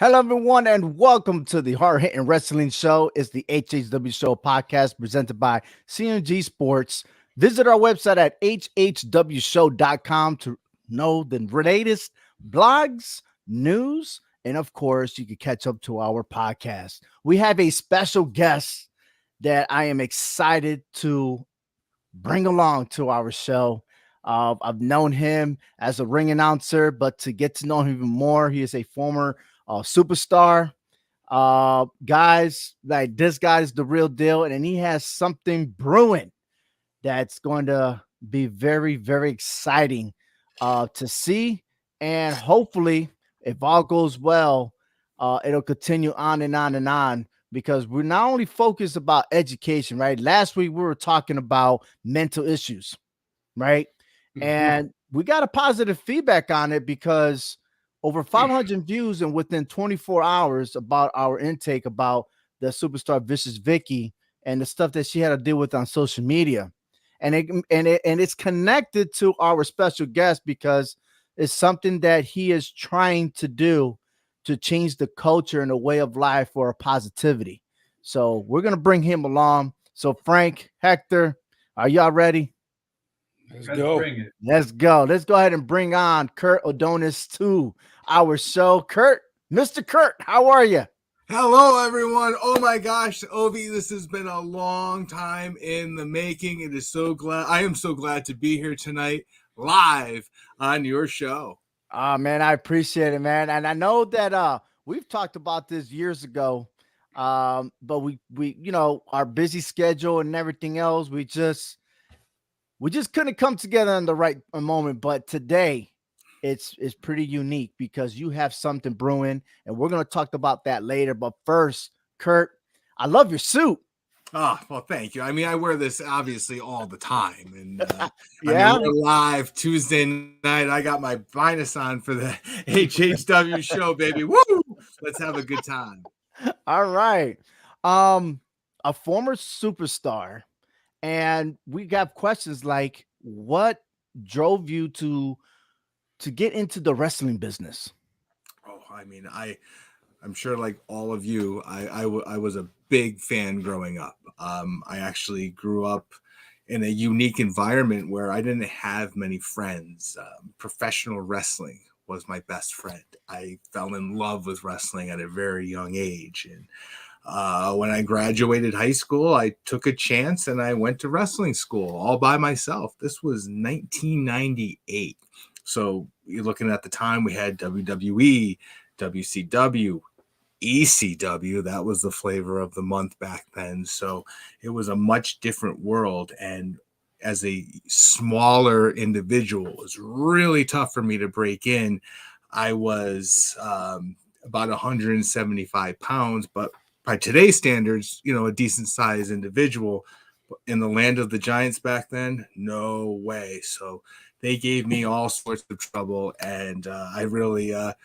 Hello, everyone, and welcome to the Hard Hitting Wrestling Show. It's the HHW Show podcast presented by CMG Sports. Visit our website at hhwshow.com to know the latest blogs, news, and of course, you can catch up to our podcast. We have a special guest that I am excited to bring along to our show. I've known him as a ring announcer, but to get to know him even more, he is a former superstar. Guys, like this guy is the real deal, and he has something brewing that's going to be very, very exciting to see. And hopefully, if all goes well, it'll continue on and on and on because we're not only focused about education, right? Last week, we were talking about mental issues, right? And we got a positive feedback on it because over 500 views and within 24 hours about our intake about the superstar Vicious Vicky and the stuff that she had to deal with on social media. And it's connected to our special guest because it's something that he is trying to do to change the culture and the way of life for positivity. So we're going to bring him along. So Frank, Hector, are y'all ready? Let's go. Let's go. Let's go ahead and bring on Kurt Adonis to our show. Kurt, Mr. Kurt, how are you? Hello, everyone. Oh my gosh, Ovi, this has been a long time in the making. I am so glad to be here tonight, live on your show. Man, I appreciate it, man. And I know that we've talked about this years ago. But we our busy schedule and everything else, we just couldn't come together in the right moment. But today it's pretty unique because you have something brewing, and we're going to talk about that later. But first, Kurt, I love your suit. Oh, well, thank you. I mean, I wear this obviously all the time. And yeah, I mean, we're live Tuesday night. I got my finest on for the HHW show, baby. Woo! Let's have a good time. All right. A former superstar. And we got questions like, what drove you to get into the wrestling business? Oh, I mean, I'm sure like all of you, I was a big fan growing up. I actually grew up in a unique environment where I didn't have many friends. Professional wrestling was my best friend. I fell in love with wrestling at a very young age. And when I graduated high school, I took a chance and I went to wrestling school all by myself. This was 1998. So you're looking at the time we had WWE, WCW, ECW. That was the flavor of the month back then. So it was a much different world. And as a smaller individual, it was really tough for me to break in. I was about 175 pounds, but by today's standards, a decent sized individual. In the land of the giants back then, no way. So they gave me all sorts of trouble, and I really, the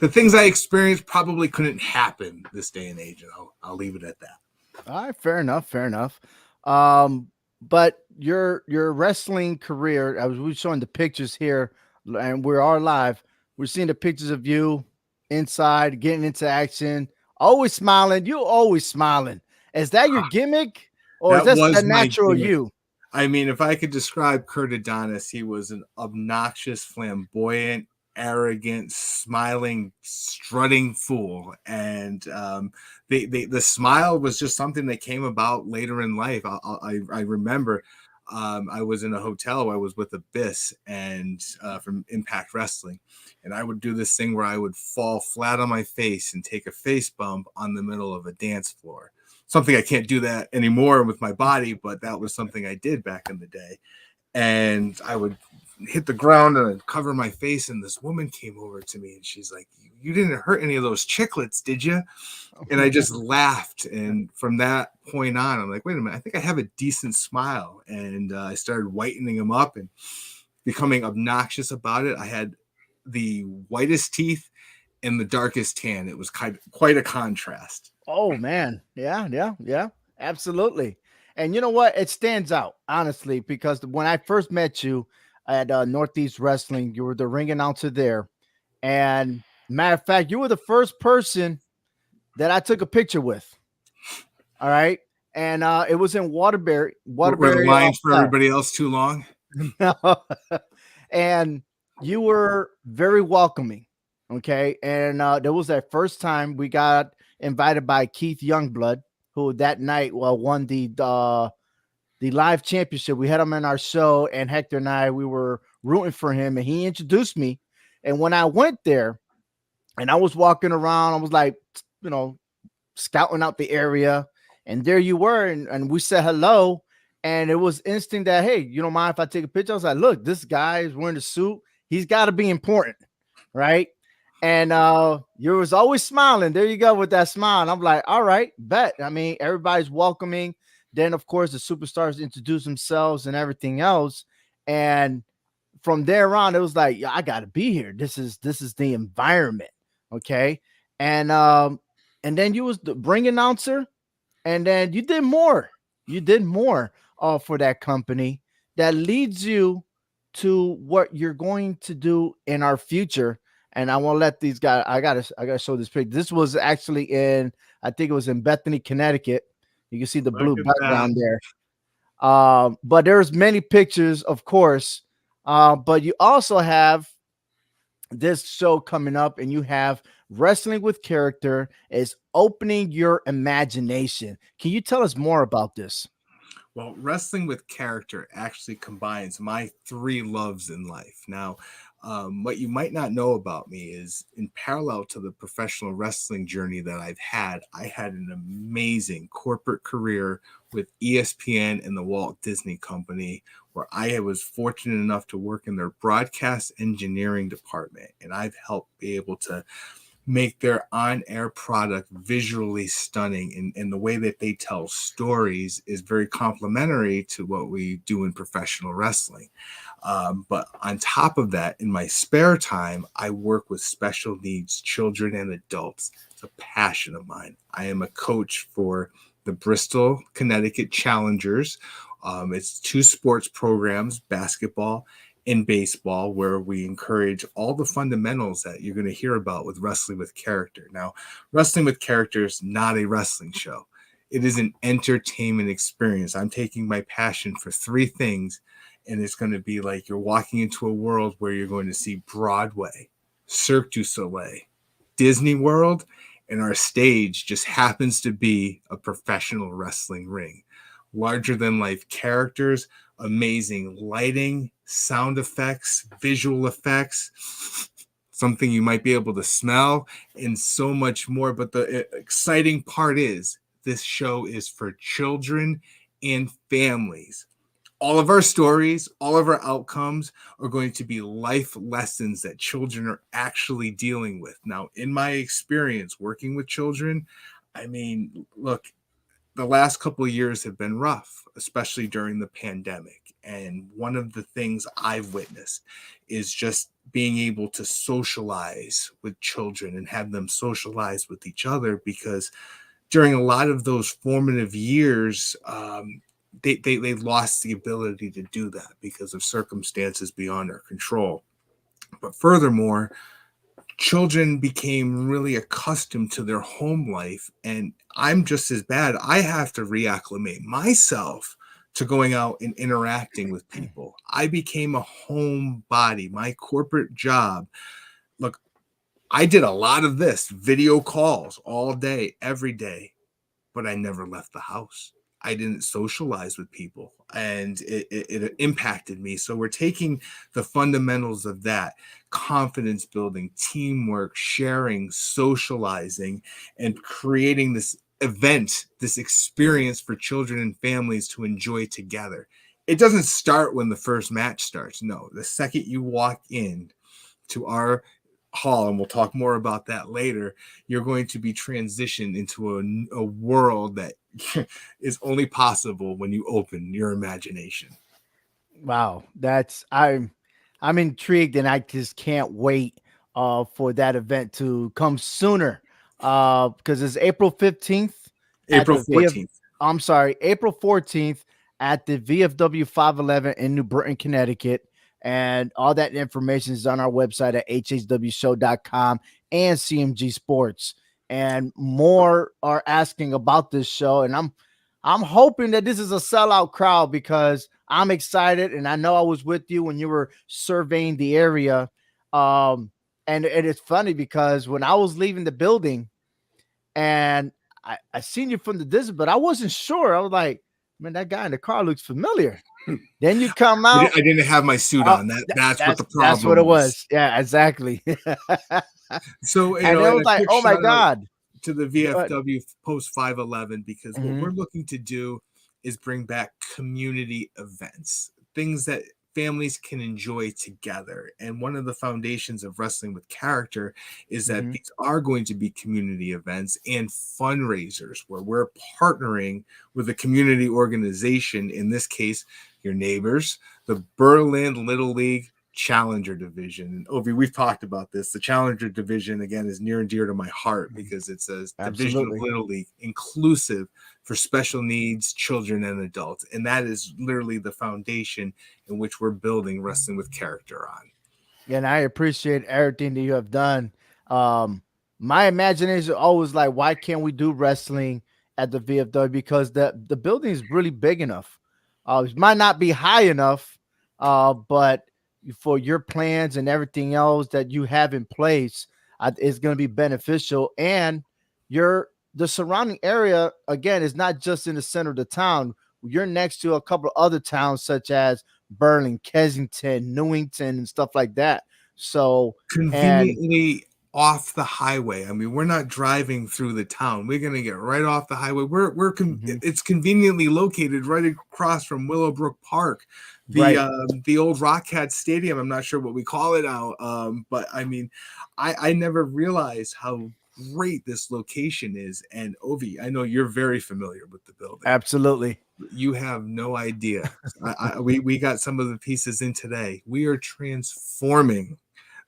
things I experienced probably couldn't happen this day and age, and I'll leave it at that. All right, fair enough. But your wrestling career, we're showing the pictures here, and we are live. We're seeing the pictures of you inside, getting into action, always smiling. You always smiling. Is that your gimmick, or is that the natural you? I mean, if I could describe Kurt Adonis, he was an obnoxious, flamboyant, arrogant, smiling, strutting fool. And the smile was just something that came about later in life. I remember I was in a hotel where I was with Abyss and from Impact Wrestling. And I would do this thing where I would fall flat on my face and take a face bump on the middle of a dance floor. Something I can't do that anymore with my body, but that was something I did back in the day. And I would hit the ground and I'd cover my face. And this woman came over to me and she's like, "You didn't hurt any of those chiclets, did you?" And I just laughed. And from that point on, I'm like, wait a minute, I think I have a decent smile. And I started whitening them up and becoming obnoxious about it. I had the whitest teeth and the darkest tan. It was quite a contrast. Oh man, yeah, absolutely. And you know what? It stands out honestly because when I first met you at Northeast Wrestling, you were the ring announcer there, And matter of fact, you were the first person that I took a picture with. All right. And it was in Were the Waterbury lines for Fell. everybody else too long? And you were very welcoming. Okay. And there was that first time we got invited by Keith Youngblood, who that night won the live championship. We had him in our show, and Hector and I, we were rooting for him, and he introduced me. And when I went there and I was walking around, I was like, you know, scouting out the area, and there you were, and we said hello, and it was instinct that, hey, you don't mind if I take a picture? I was like, look, this guy is wearing a suit, he's got to be important, right? And you was always smiling. There you go with that smile. And I'm like, all right, bet. I mean, everybody's welcoming. Then of course the superstars introduce themselves and everything else, and from there on, it was like, yeah, I got to be here. This is the environment, okay? And and then you was the ring announcer, and then you did more. You did more for that company that leads you to what you're going to do in our future. And I want to let these guys. I gotta show this picture. This was actually in, I think it was in Bethany, Connecticut. You can see the Look blue at that. background there. But there's many pictures, of course. But you also have this show coming up, and you have wrestling with character is opening your imagination. Can you tell us more about this? Well, wrestling with character actually combines my three loves in life. Now, what you might not know about me is, in parallel to the professional wrestling journey that I had an amazing corporate career with ESPN and the Walt Disney Company, where I was fortunate enough to work in their broadcast engineering department. And I've helped be able to make their on-air product visually stunning, and the way that they tell stories is very complementary to what we do in professional wrestling. But on top of that, in my spare time, I work with special needs children and adults. It's a passion of mine. I am a coach for the Bristol, Connecticut Challengers. It's two sports programs, basketball in baseball, where we encourage all the fundamentals that you're going to hear about with wrestling with character. Now, wrestling with character is not a wrestling show. It is an entertainment experience. I'm taking my passion for three things, and it's going to be like you're walking into a world where you're going to see Broadway, Cirque du Soleil, Disney World, and our stage just happens to be a professional wrestling ring. Larger than life characters, amazing lighting, sound effects, visual effects, something you might be able to smell, and so much more. But the exciting part is this show is for children and families. All of our stories, all of our outcomes are going to be life lessons that children are actually dealing with. Now, in my experience working with children, I mean, look, the last couple of years have been rough, especially during the pandemic. And one of the things I've witnessed is just being able to socialize with children and have them socialize with each other, because during a lot of those formative years, they lost the ability to do that because of circumstances beyond our control. But furthermore, children became really accustomed to their home life, and I'm just as bad. I have to reacclimate myself to going out and interacting with people. I became a homebody. My corporate job, look, I did a lot of this, video calls all day, every day, but I never left the house. I didn't socialize with people, and it impacted me. So we're taking the fundamentals of that: confidence building, teamwork, sharing, socializing, and creating this event, this experience for children and families to enjoy together. It doesn't start when the first match starts. No, the second you walk in to our hall, and we'll talk more about that later, you're going to be transitioned into a world that is only possible when you open your imagination. Wow, that's I'm intrigued, and I just can't wait for that event to come sooner. Because it's April 15th at April the VF, 14th. I'm sorry, April 14th at the VFW 511 in New Britain, Connecticut. And all that information is on our website at hhwshow.com and CMG Sports. And more are asking about this show. And I'm hoping that this is a sellout crowd because I'm excited. And I know I was with you when you were surveying the area. And it's funny because when I was leaving the building and I seen you from the distance, but I wasn't sure. I was like, man, that guy in the car looks familiar. Then you come out. I didn't have my suit on. That's what the That's what problem it was. was. Yeah, exactly. So, And it and was a like, quick oh my shout out God. to the Go ahead. VFW post 511, because what Mhm, we're looking to do is bring back community events, things that families can enjoy together. And one of the foundations of Wrestling with Character is that mhm, these are going to be community events and fundraisers where we're partnering with a community organization, in this case, your neighbors, the Berlin Little League Challenger Division. And Ovi, we've talked about this. The Challenger Division, again, is near and dear to my heart mhm. because it's a division of Absolutely. Little League, inclusive for special needs children and adults. And that is literally the foundation in which we're building Wrestling with Character on. And I appreciate everything that you have done. Um, my imagination is always like, why can't we do wrestling at the VFW? Because the building is really big enough. It might not be high enough, but for your plans and everything else that you have in place, it's going to be beneficial. And the surrounding area again is not just in the center of the town. You're next to a couple of other towns such as Berlin, Kensington, Newington, and stuff like that. So, and Conveniently off the highway. I mean, we're not driving through the town. We're going to get right off the highway. mhm, It's conveniently located right across from Willowbrook Park, right, the old Rockcat Stadium. I'm not sure what we call it now, but I mean, I never realized how great this location is. And Ovi, I know you're very familiar with the building. absolutely. You have no idea. We got some of the pieces in today. We are transforming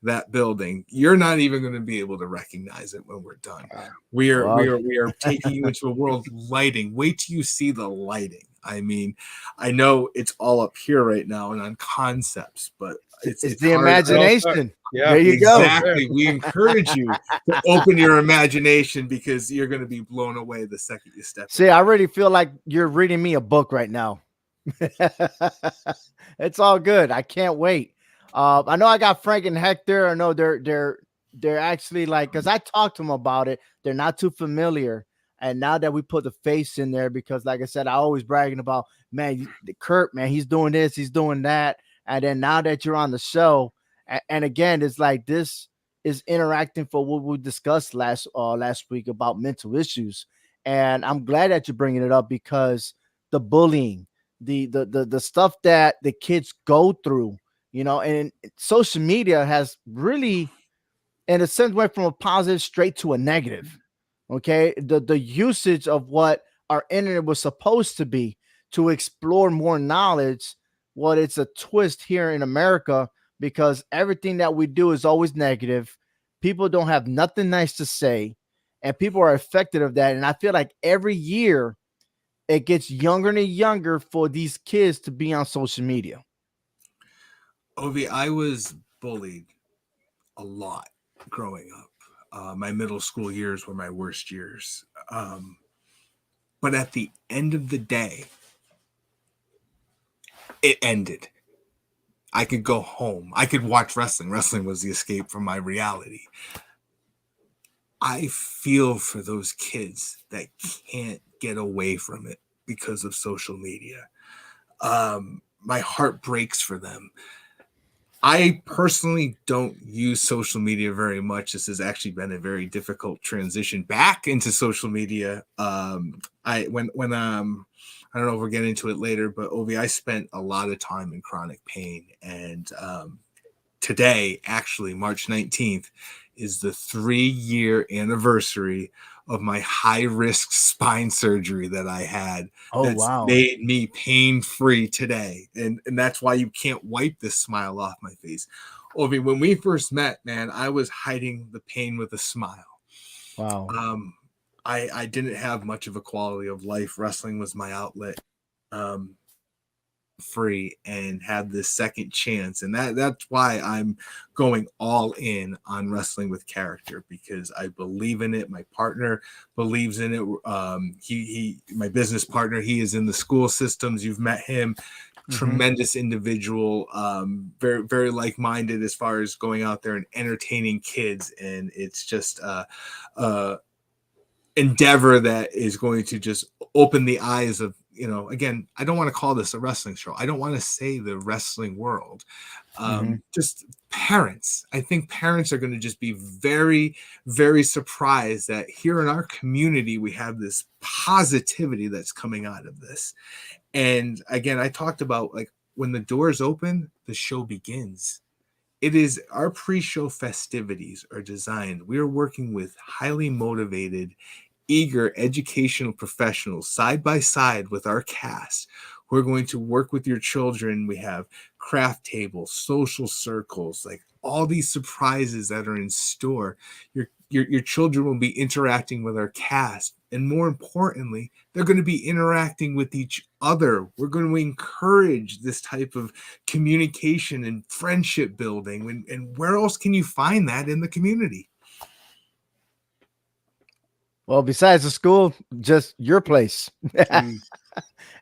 that building. You're not even going to be able to recognize it when we're done. Well, We are taking you into a world of lighting. Wait till you see the lighting. I mean, I know it's all up here right now and on concepts, but it's it's the hard. Well said. imagination. Yeah, There you well go. said. Exactly. We encourage you to open your imagination because you're going to be blown away the second you step in. See, I really feel like you're reading me a book right now. It's all good. I can't wait. I know I got Frank and Hector. I know they're actually like because I talked to them about it. They're not too familiar, and now that we put the face in there, because like I said, I always bragging about man, Kurt, man, he's doing this, he's doing that, and then now that you're on the show, and again, it's like this is interacting for what we discussed last week about mental issues, and I'm glad that you're bringing it up because the bullying the stuff that the kids go through, and social media has really, in a sense, went from a positive straight to a negative. Okay, the usage of what our internet was supposed to be to explore more knowledge, what it's a twist here in America because everything that we do is always negative. People don't have nothing nice to say, and people are affected of that. And I feel like every year it gets younger and younger for these kids to be on social media. Ovi, I was bullied a lot growing up. My middle school years were my worst years. But at the end of the day, it ended. I could go home. I could watch wrestling. Wrestling was the escape from my reality. I feel for those kids that can't get away from it because of social media. My heart breaks for them. I personally don't use social media very much. This has actually been a very difficult transition back into social media. I don't know if we'll get into it later, but Ovi, I spent a lot of time in chronic pain, and today, actually March 19th, is the 3-year anniversary of my high risk spine surgery that I had Oh that's wow. made me pain free today. And that's why you can't wipe this smile off my face. Ovi, when we first met, man, I was hiding the pain with a smile. Wow. Um, I didn't have much of a quality of life. Wrestling was my outlet. Um, free and have this second chance. And that's why I'm going all in on wrestling with character, because I believe in it. My partner believes in it. My business partner, he is in the school systems. You've met him. Tremendous individual, very, very like-minded as far as going out there and entertaining kids. And it's just endeavor that is going to just open the eyes of, again, I don't want to call this a wrestling show. I don't want to say the wrestling world. Just parents. I think parents are going to just be very, very surprised that here in our community, we have this positivity that's coming out of this. And again, I talked about, like, when the doors open, the show begins. It is our pre-show festivities are designed. We are working with highly motivated, eager educational professionals side by side with our cast. We're going to work with your children. We have craft tables, social circles, like all these surprises that are in store. Your children will be interacting with our cast. And more importantly, they're going to be interacting with each other. We're going to encourage this type of communication and friendship building. And where else can you find that in the community? Well, besides the school, just your place.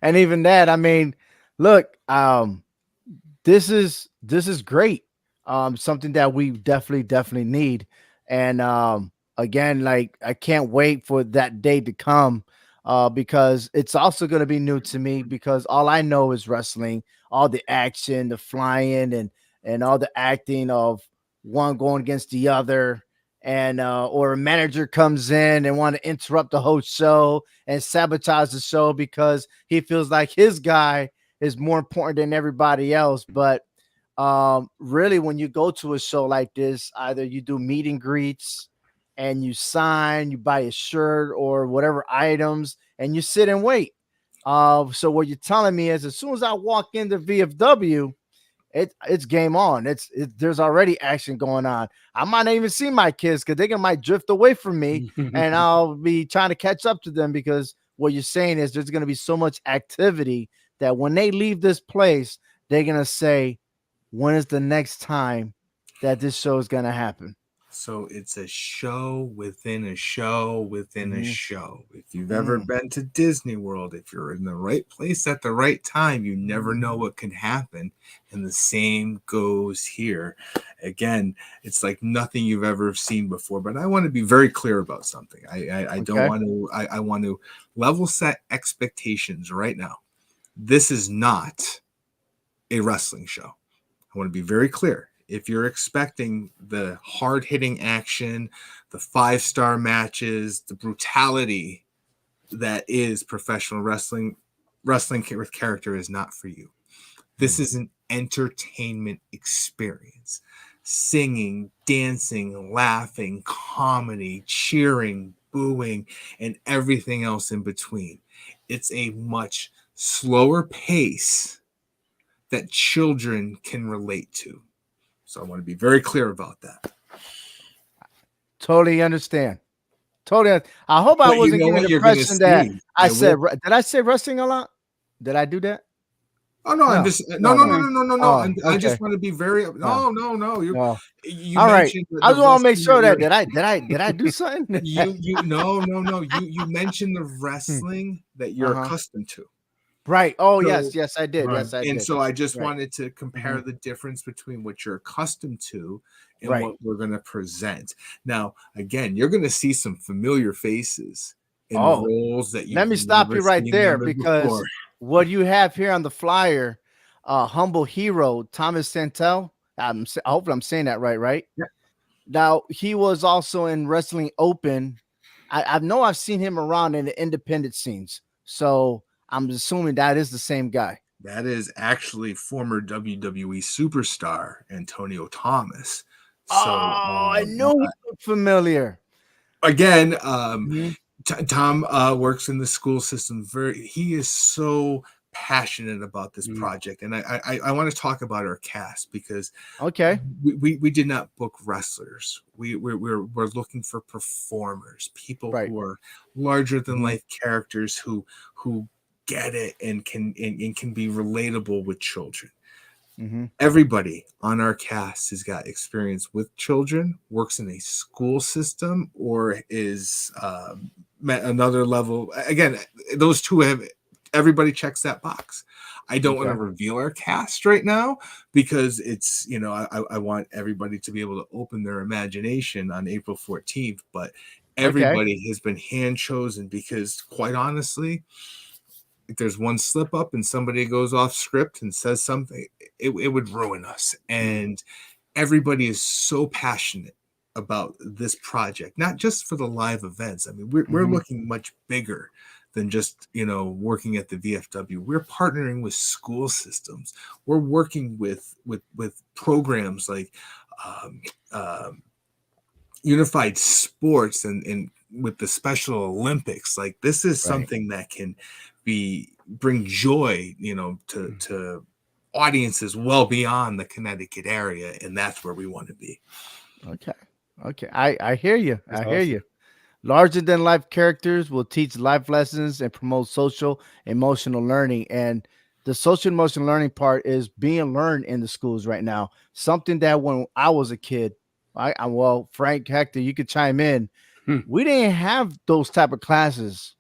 And even that, I mean, look, this is great. Something that we definitely need. And again, like, I can't wait for that day to come, because it's also going to be new to me, because all I know is wrestling, all the action, the flying, and all the acting of one going against the other, and or a manager comes in and want to interrupt the whole show and sabotage the show because he feels like his guy is more important than everybody else. But really, when you go to a show like this, either you do meet and greets and you sign, you buy a shirt or whatever items, and you sit and wait. So what you're telling me is, as soon as I walk into VFW, it's game on. There's already action going on. I might not even see my kids because they might drift away from me, and I'll be trying to catch up to them, because what you're saying is there's going to be so much activity that when they leave this place, they're going to say, when is the next time that this show is going to happen? So it's a show within a show within a show. If you've ever been to Disney World, if you're in the right place at the right time, you never know what can happen. And the same goes here. Again, it's like nothing you've ever seen before. But I want to be very clear about something. I don't want to. I want to level set expectations right now. This is not a wrestling show. I want to be very clear. If you're expecting the hard-hitting action, the 5-star matches, the brutality that is professional wrestling, wrestling with character is not for you. This is an entertainment experience. Singing, dancing, laughing, comedy, cheering, booing, and everything else in between. It's a much slower pace that children can relate to. So I want to be very clear about that. Totally understand. Totally. I hope I wasn't getting the impression that I said. Did I say wrestling a lot? Did I do that? Oh no, I'm just no. I just want to be very no. You all right. I just want to make sure that did I do something? You mentioned the wrestling that you're accustomed to. Right. Oh, so, yes, I did. Right. Yes, I did. And so I just wanted to compare the difference between what you're accustomed to and what we're going to present. Now, again, you're going to see some familiar faces in roles that you. Let me stop you right there, because what you have here on the flyer, humble hero Thomas Santel. Hopefully, I'm saying that right. Right. Yeah. Now, he was also in Wrestling Open. I know I've seen him around in the independent scenes. So I'm assuming that is the same guy. That is actually former WWE superstar Antonio Thomas. So, I knew he looked familiar. Again, Tom works in the school system. He is so passionate about this project, and I want to talk about our cast, because we did not book wrestlers. We're looking for performers, people who are larger than life characters who get it and can be relatable with children. Mm-hmm. Everybody on our cast has got experience with children, works in a school system, or is another level. Again, those two have, everybody checks that box. I don't want to Okay. reveal our cast right now because it's, I want everybody to be able to open their imagination on April 14th, but Okay. everybody has been hand chosen because, quite honestly, if there's one slip up and somebody goes off script and says something, it would ruin us. And everybody is so passionate about this project, not just for the live events. I mean, we're Mm-hmm. looking much bigger than just, working at the VFW. We're partnering with school systems. We're working with programs like um, um, unified sports and with the Special Olympics. Like, this is Right. something that can bring joy, to audiences well beyond the Connecticut area, and that's where we want to be. Okay. Okay. I hear you. That's I hear awesome. you. Larger than life characters will teach life lessons and promote social emotional learning. And the social emotional learning part is being learned in the schools right now. Something that when I was a kid, well, Frank, Hector, you could chime in. Hmm. We didn't have those type of classes,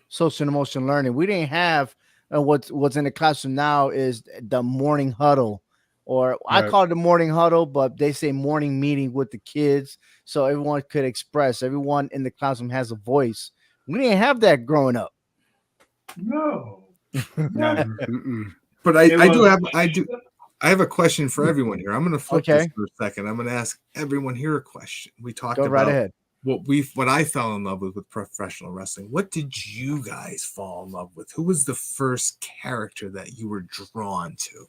social and emotional learning. We didn't have what's in the classroom now is the morning huddle, or I Right. call it the morning huddle, but they say morning meeting with the kids, so everyone could express. Everyone in the classroom has a voice. We didn't have that growing up. No, No. never. Mm-mm. But It was I have a question for everyone here. I'm going to flip this Okay, for a second. I'm going to ask everyone here a question. We talked go right about ahead. what I fell in love with professional wrestling. What did you guys fall in love with? Who was the first character that you were drawn to?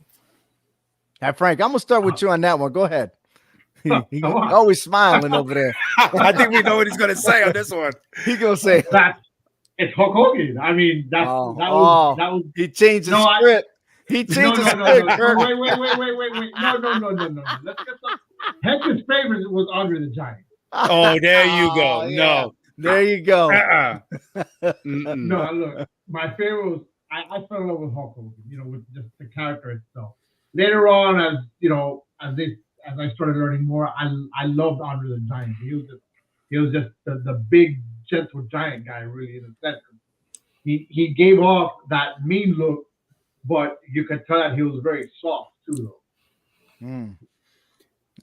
Hey, Frank, I'm gonna start with you on that one. Go ahead. come He on. always smiling over there. I think we know what he's gonna say on this one. He gonna say, That's it's Hulk Hogan. I mean, "Oh, that was he changed the no, I script. He no changed the no no no script, no Kurt." wait no. Let's get some. Hector's favorite was Andre the Giant. Oh, there you go. Oh, yeah. No. There you go. Mm-mm. No, look, my favorite was I fell in love with Hulk Hogan. With just the character itself. Later on, as I started learning more, I loved Andre the Giant. He was just the big gentle giant guy, really, in a sense. He gave off that mean look, but you could tell that he was very soft too, though. Mm,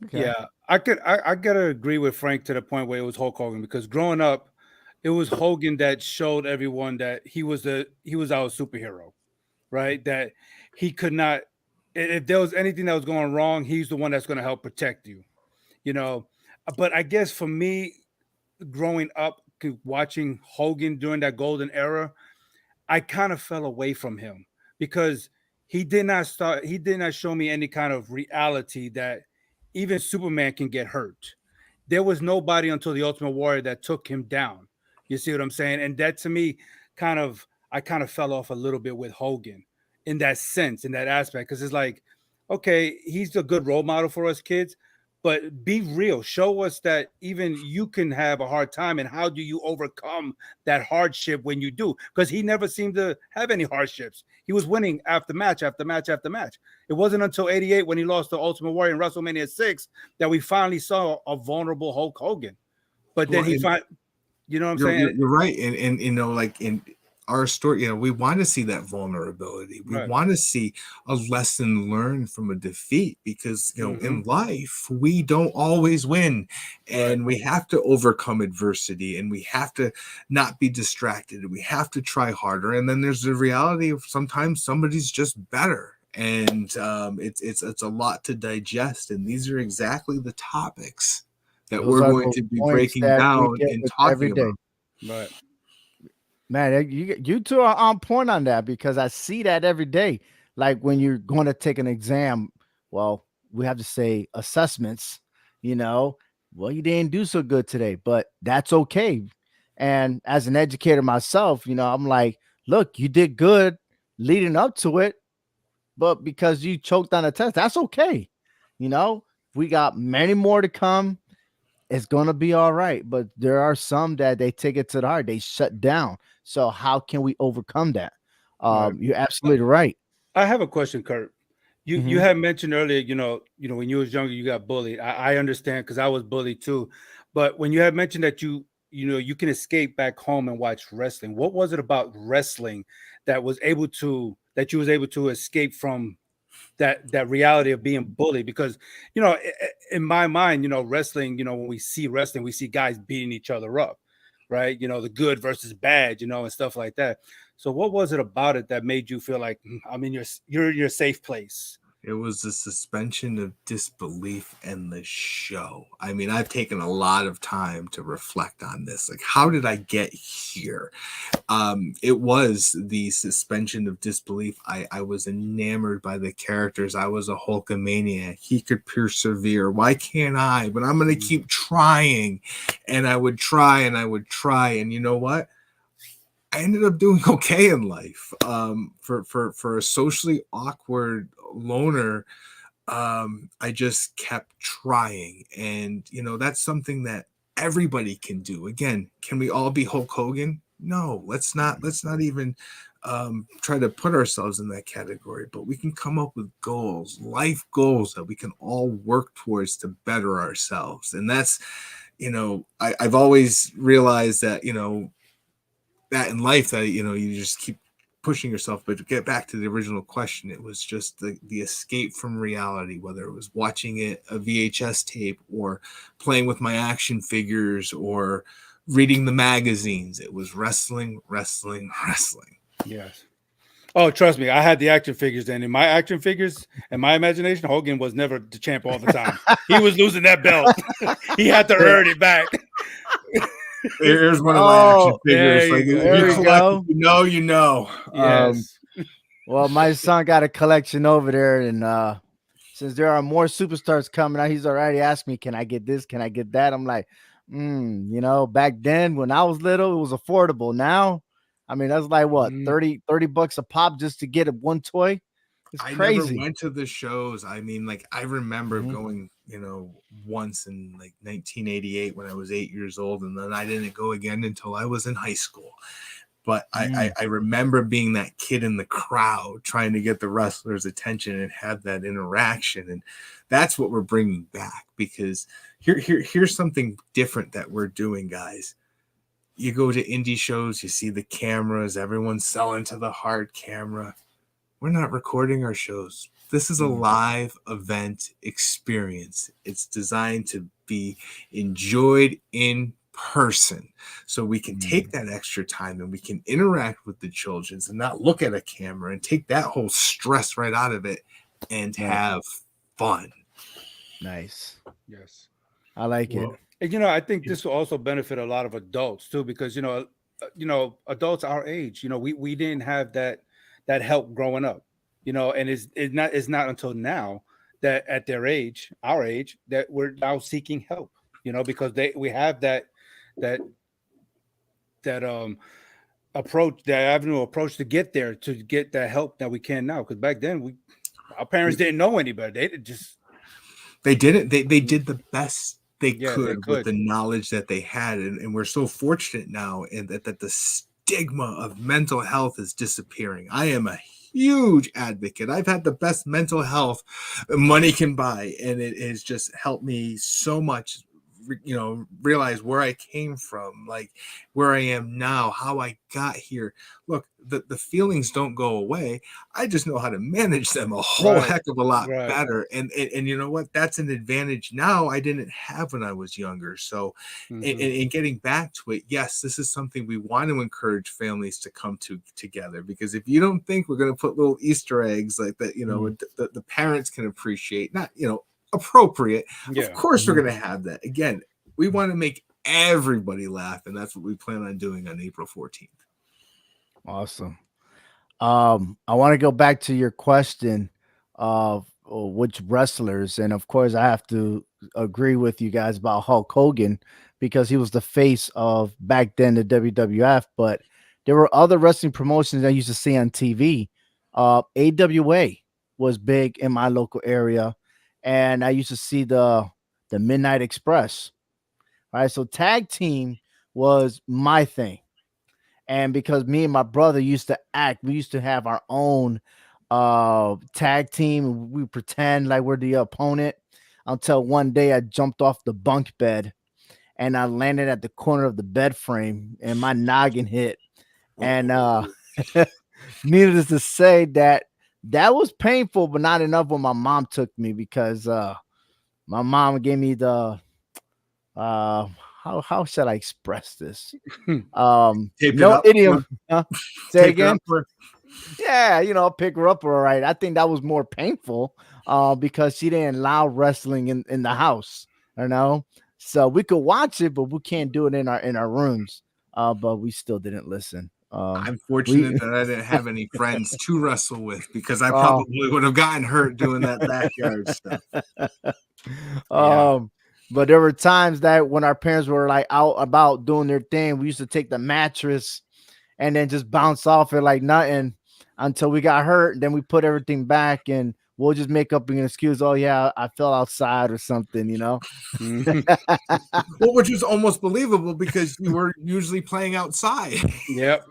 okay. Yeah, I gotta agree with Frank to the point where it was Hulk Hogan, because growing up, it was Hogan that showed everyone that he was our superhero, right? That he could not, if there was anything that was going wrong, he's the one that's going to help protect you, you know. But I guess for me, growing up, watching Hogan during that golden era, I kind of fell away from him because he did not show me any kind of reality that even Superman can get hurt. There was nobody until the Ultimate Warrior that took him down. You see what I'm saying? And that to me I kind of fell off a little bit with Hogan in that sense, in that aspect, because it's like, okay, he's a good role model for us kids, but be real, show us that even you can have a hard time, and how do you overcome that hardship when you do? Because he never seemed to have any hardships. He was winning after match after match after match. It wasn't until '88 when he lost to Ultimate Warrior in WrestleMania 6 that we finally saw a vulnerable Hulk Hogan. But then Well, you know what I'm You're, saying? you're, you're right, and like in our story, we want to see that vulnerability. We Right. want to see a lesson learned from a defeat, because in life we don't always win, Right. and we have to overcome adversity, and we have to not be distracted, and we have to try harder. And then there's the reality of sometimes somebody's just better, and it's a lot to digest. And these are exactly the topics that Those we're are going those to be points breaking that we down get and with talking every about. day. Right. Man, you two are on point on that, because I see that every day. Like when you're going to take an exam, well, we have to say assessments, you know, well, you didn't do so good today, but that's okay. And as an educator myself, I'm like, look, you did good leading up to it, but because you choked on a test, that's okay. You know, we got many more to come. It's gonna be all right. But there are some that they take it to the heart, they shut down. So how can we overcome that? Right. You're absolutely right. I have a question, Kurt. You Mhm. had mentioned earlier, when you was younger, you got bullied. I understand because I was bullied too. But when you had mentioned that you can escape back home and watch wrestling, what was it about wrestling that you was able to escape from that reality of being bullied? Because in my mind, wrestling, when we see wrestling, we see guys beating each other up, right? The good versus bad, and stuff like that. So what was it about it that made you feel like, I'm in you're in your safe place? It was the suspension of disbelief and the show. I mean, I've taken a lot of time to reflect on this. Like, how did I get here? It was the suspension of disbelief. I was enamored by the characters. I was a Hulkamaniac. He could persevere. Why can't I? But I'm going to keep trying. And I would try and I would try. And you know what? I ended up doing okay in life. For a socially awkward loner, I just kept trying, and that's something that everybody can do. Again, can we all be Hulk Hogan? No, let's not. Let's not even try to put ourselves in that category. But we can come up with goals, life goals that we can all work towards to better ourselves, and that's I've always realized that that in life that you just keep pushing yourself. But to get back to the original question, it was just the escape from reality, whether it was watching a VHS tape or playing with my action figures or reading the magazines. It was wrestling, wrestling, wrestling. Yes. Oh, trust me, I had the action figures then. In my action figures and my imagination, Hogan was never the champ all the time. He was losing that belt. He had to earn it back. Here's one of my action there figures. you Like go. if There you we collect, go. you know. Yes. Well, my son got a collection over there, and since there are more superstars coming out, he's already asked me, "Can I get this? Can I get that?" I'm like, back then when I was little, it was affordable. Now, I mean, that's like what Mhm. 30 bucks a pop just to get one toy. It's I never crazy. went to the shows. I mean, like I remember Mhm. going, once in like 1988 when I was 8 years old, and then I didn't go again until I was in high school. But Mm. I remember being that kid in the crowd trying to get the wrestlers' attention and have that interaction, and that's what we're bringing back. Because here's something different that we're doing, guys. You go to indie shows, you see the cameras, everyone's selling to the hard camera. We're not recording our shows. This is a Mm. live event experience. It's designed to be enjoyed in person. So we can take Mm. that extra time and we can interact with the children and not look at a camera and take that whole stress right out of it and Right. have fun. Nice. Yes. I like it. Well, And I think this will also benefit a lot of adults too, because adults our age, we didn't have that help growing up, and it's not until now that at their age, our age, that we're now seeking help, because we have that that approach, that avenue approach to get there, to get that help that we can now. Because back then our parents didn't know any better. They just They didn't. They did the best they yeah, they could with could. the knowledge that they had, and we're so fortunate now, and that the stigma of mental health is disappearing. I am a huge advocate. I've had the best mental health money can buy, and it has just helped me so much. Realize where I came from, like where I am now, how I got here. Look, the feelings don't go away. I just know how to manage them a whole Right, heck of a lot right. better. And you know what? That's an advantage now I didn't have when I was younger. So, Mhm. and getting back to it, yes, this is something we want to encourage families to come together, because if you don't think we're going to put little Easter eggs like that, Mm. the parents can appreciate, not appropriate. Of Yeah. course, we're Mhm. going to have that. Again, we want to make everybody laugh, and that's what we plan on doing on April 14th. Awesome. I want to go back to your question of which wrestlers, and of course, I have to agree with you guys about Hulk Hogan because he was the face of back then the WWF. But there were other wrestling promotions I used to see on TV. AWA was big in my local area, and I used to see the Midnight Express. All right, so tag team was my thing. And because me and my brother used to act, we used to have our own tag team. We pretend like we're the opponent until one day I jumped off the bunk bed and I landed at the corner of the bed frame and my noggin hit. And Oh, needless to say that was painful, but not enough when my mom took me because my mom gave me the uh how should I express this? tape it No up. idiom. Huh? Say it Tape it again. up. For, Yeah, pick her up all right. I think that was more painful because she didn't allow wrestling in the house, you know. So we could watch it, but we can't do it in our rooms. But we still didn't listen. I'm We fortunate that I didn't have any friends to wrestle with because I uh, probably would have gotten hurt doing that backyard stuff. Yeah. um but there were times that when our parents were like out about doing their thing, we used to take the mattress and then just bounce off it like nothing until we got hurt. Then we put everything back and we'll just make up an excuse. Oh yeah, I fell outside or something. Mhm. Well, which was almost believable because you were usually playing outside. Yep.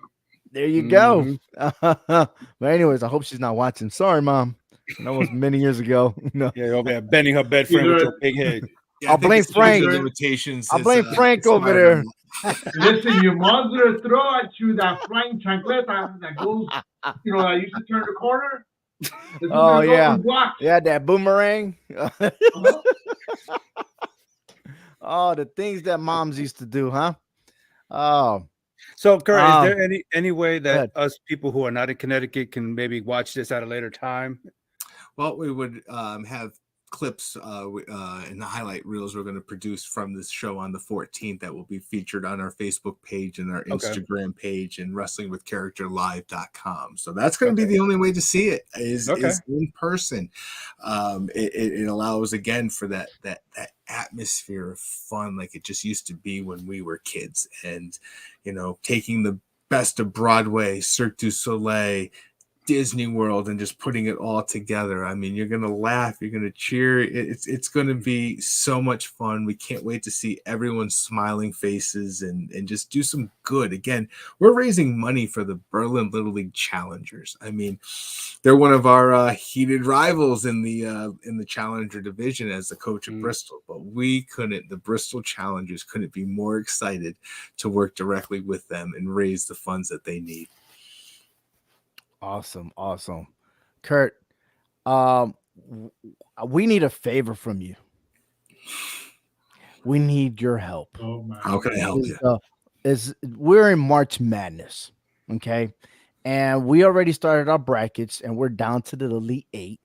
There you go. Mhm. But anyways, I hope she's not watching. Sorry, mom. That was many years ago. No, Yeah, over there bending her bed frame with your big head. Yeah, I'll I think blame the statute of Frank. limitations I'll has blame Frank over expired there. on that. Listen, your mom's gonna throw at you that flying chancleta that goes, that used to turn the corner. This is Oh gonna go yeah, through blocks. yeah, that boomerang. Uh-huh. Oh, the things that moms used to do, huh? Oh, So, Kurt, is um, there any way go that ahead. us people who are not in Connecticut can maybe watch this at a later time? Well, we would have clips in the highlight reels we're going to produce from this show on the 14th that will be featured on our Facebook page and our Okay. Instagram page and wrestlingwithcharacterlive.com. So that's going to be Okay. the only way to see it is Okay. in person. It allows again for that atmosphere of fun like it just used to be when we were kids, and taking the best of Broadway, Cirque du Soleil, Disney World, and just putting it all together. I mean, you're gonna laugh, you're gonna cheer. It's gonna be so much fun. We can't wait to see everyone's smiling faces and just do some good. Again, we're raising money for the Berlin Little League Challengers. I mean, they're one of our heated rivals in the Challenger division as the coach of Bristol. But the Bristol Challengers couldn't be more excited to work directly with them and raise the funds that they need. Awesome, awesome, Kurt. Um, we need a favor from you. We need your help. Oh my How can I help Is you? we're in March Madness, okay, and we already started our brackets, and we're down to the Elite Eight.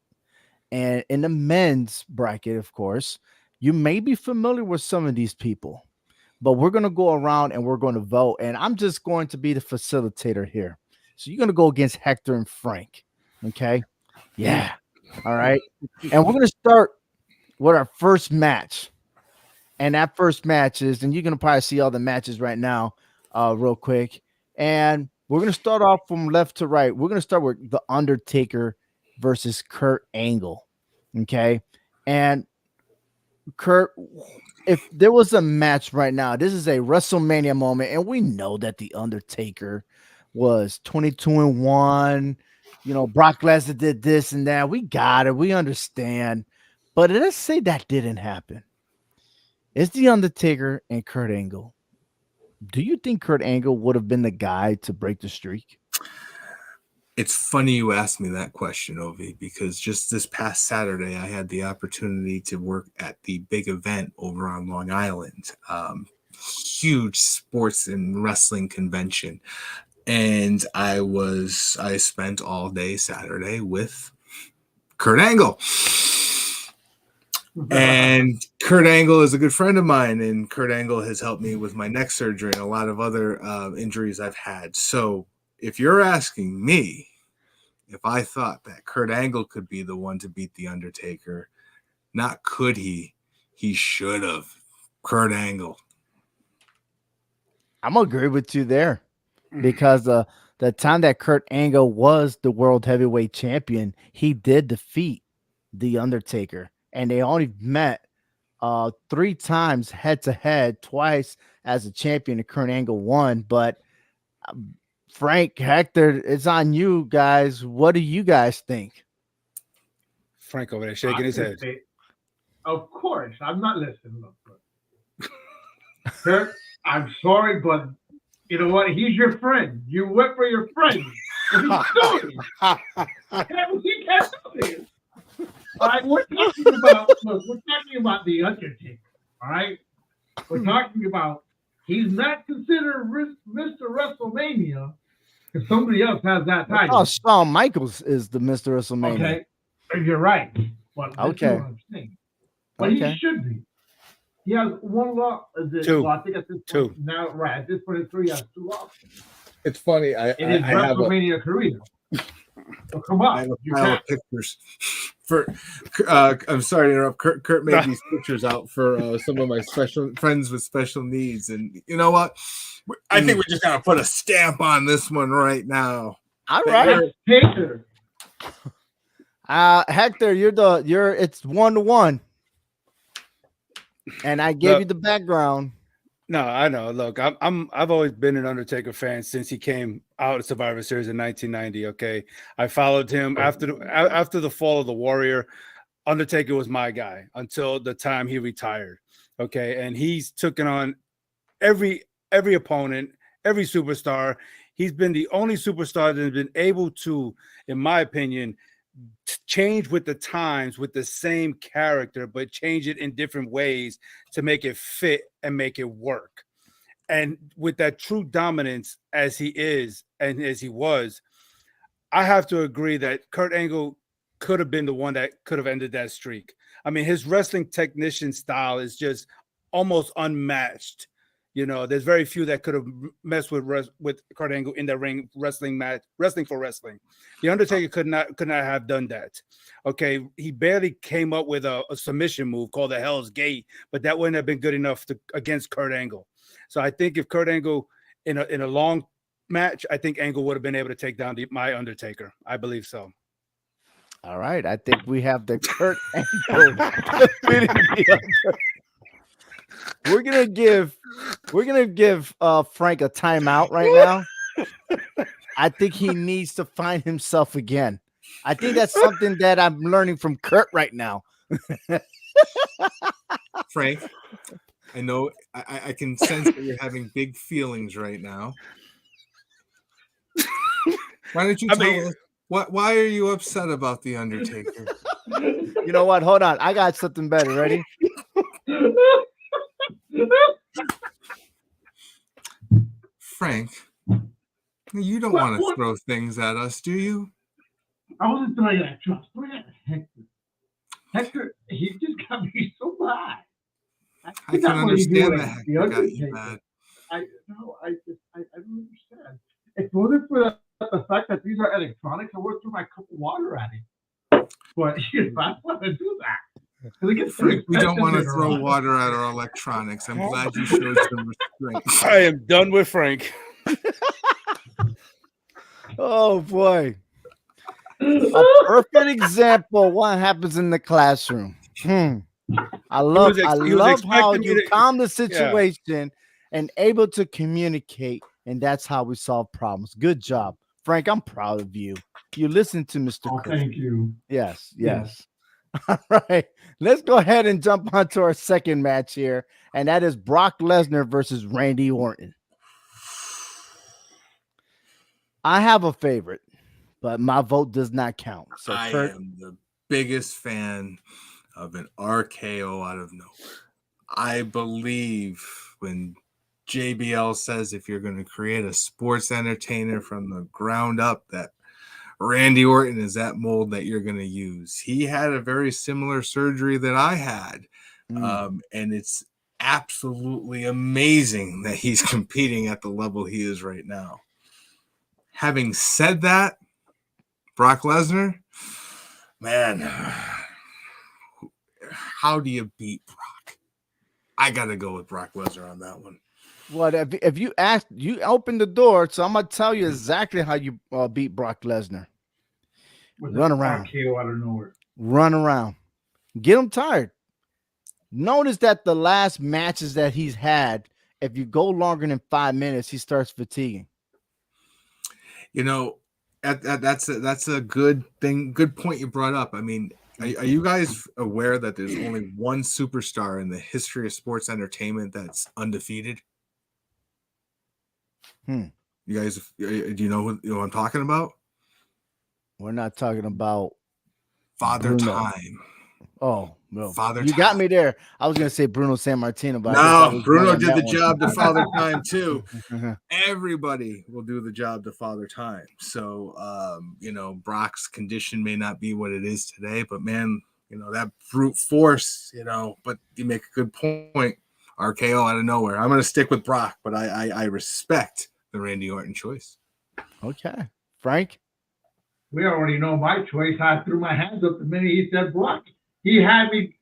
And in the men's bracket, of course, you may be familiar with some of these people, but we're going to go around and we're going to vote. And I'm just going to be the facilitator here. So you're going to go against Hector and Frank. Okay. Yeah. All right. And we're going to start with our first match. And that first match is, and you're going to probably see all the matches right now, real quick. And we're going to start off from left to right. We're going to start with The Undertaker versus Kurt Angle. Okay. And Kurt, if there was a match right now, this is a WrestleMania moment, and we know that The Undertaker was 22-1. Brock Lesnar did this and that. We got it. We understand. But let's say that didn't happen. It's The Undertaker and Kurt Angle. Do you think Kurt Angle would have been the guy to break the streak? It's funny you asked me that question, Ovi, because just this past Saturday, I had the opportunity to work at the big event over on Long Island. Huge sports and wrestling convention. And I spent all day Saturday with Kurt Angle. And Kurt Angle is a good friend of mine, and Kurt Angle has helped me with my neck surgery and a lot of other injuries I've had. So if you're asking me if I thought that Kurt Angle could be the one to beat The Undertaker, not could he should have. Kurt Angle. I'm gonna agree with you there because the time that Kurt Angle was the world heavyweight champion, he did defeat The Undertaker, and they only met 3 times head to head, twice as a champion, and Kurt Angle won. But Frank, Hector, it's on you guys. What do you guys think? Frank over there shaking his head. Of course, I'm not listening. Look. Kurt, I'm sorry, but you know what? He's your friend. You went for your friend. What are you doing? He can't do this. All right, we're talking about the Undertaker. All right, we're talking about he's not considered Mr. WrestleMania because somebody else has that title. Oh, Shawn Michaels is the Mr. WrestleMania. Okay, and you're right. But okay, what I'm saying. But he should be. He has one loss. Two. Well, I think at this point now, right? At this point in 3, he has 2 losses. It's funny. In his WrestleMania career. So come on. I have a pile of pictures for. I'm sorry to interrupt. Kurt made these pictures out for some of my special friends with special needs, and you know what? I think we're just gonna put a stamp on this one right now. All right, Hector. Hector, it's 1-1, and I gave you the background. No, I know. Look, I've always been an Undertaker fan since he came out of Survivor Series in 1990. Okay, I followed him after the fall of the Warrior. Undertaker was my guy until the time he retired. Okay, and he's taken on every opponent, every superstar. He's been the only superstar that has been able to, in my opinion, change with the times with the same character, but change it in different ways to make it fit and make it work. And with that true dominance as he is and as he was, I have to agree that Kurt Angle could have been the one that could have ended that streak. I mean, his wrestling technician style is just almost unmatched. You know, there's very few that could have messed with Kurt Angle in the ring, wrestling for wrestling. The Undertaker could not have done that. Okay, he barely came up with a submission move called the Hell's Gate, but that wouldn't have been good enough against Kurt Angle. So I think if Kurt Angle in a long match, I think Angle would have been able to take down my Undertaker. I believe so. All right, I think we have the Kurt Angle defeating the Undertaker. We're gonna give Frank a timeout right now. I think he needs to find himself again. I think that's something that I'm learning from Kurt right now. Frank, I know I can sense that you're having big feelings right now. Why don't you tell us why are you upset about the Undertaker? You know what? Hold on. I got something better. Ready? Frank, you don't want to throw things at us, do you? I wasn't throwing at Trust. Hector, he just got me so bad. I can understand that Hector got you bad. I don't understand. It wasn't for the fact that these are electronics. I worked through my cup of water at it. But I want to do that. Frank, we don't want to throw water at our electronics. I'm glad you showed some restraint. I am done with Frank. Oh boy. A perfect example of what happens in the classroom. I love how you calm the situation and able to communicate, and that's how we solve problems. Good job, Frank. I'm proud of you. You listen to Mr. Oh, thank you. Yes. All right, let's go ahead and jump onto our second match here, and that is Brock Lesnar versus Randy Orton. I have a favorite, but my vote does not count. So I am the biggest fan of an RKO out of nowhere. I believe when JBL says if you're going to create a sports entertainer from the ground up, that Randy Orton is that mold that you're going to use. He had a very similar surgery that I had, and it's absolutely amazing that he's competing at the level he is right now. Having said that, Brock Lesnar, man, how do you beat Brock? I got to go with Brock Lesnar on that one. Well, if you ask, you open the door, so I'm going to tell you exactly how you beat Brock Lesnar. Run around. RKO out of nowhere. Run around. Get him tired. Notice that the last matches that he's had, if you go longer than 5 minutes, he starts fatiguing. You know, that's a good thing. Good point you brought up. I mean, are you guys aware that there's only one superstar in the history of sports entertainment that's undefeated? Hmm. You guys, do you know who I'm talking about? We're not talking about Father Bruno. Time. Oh, no. Father You got Time. me there. I was going to say Bruno Sammartino, but I guess I No, was Bruno wrong on did that the one. job to Father Time too. Everybody will do the job to Father Time. So, Brock's condition may not be what it is today, but man, that brute force, but you make a good point. RKO out of nowhere. I'm going to stick with Brock, but I respect the Randy Orton choice. Okay. Frank? We already know my choice. I threw my hands up the minute he said Brock. He had me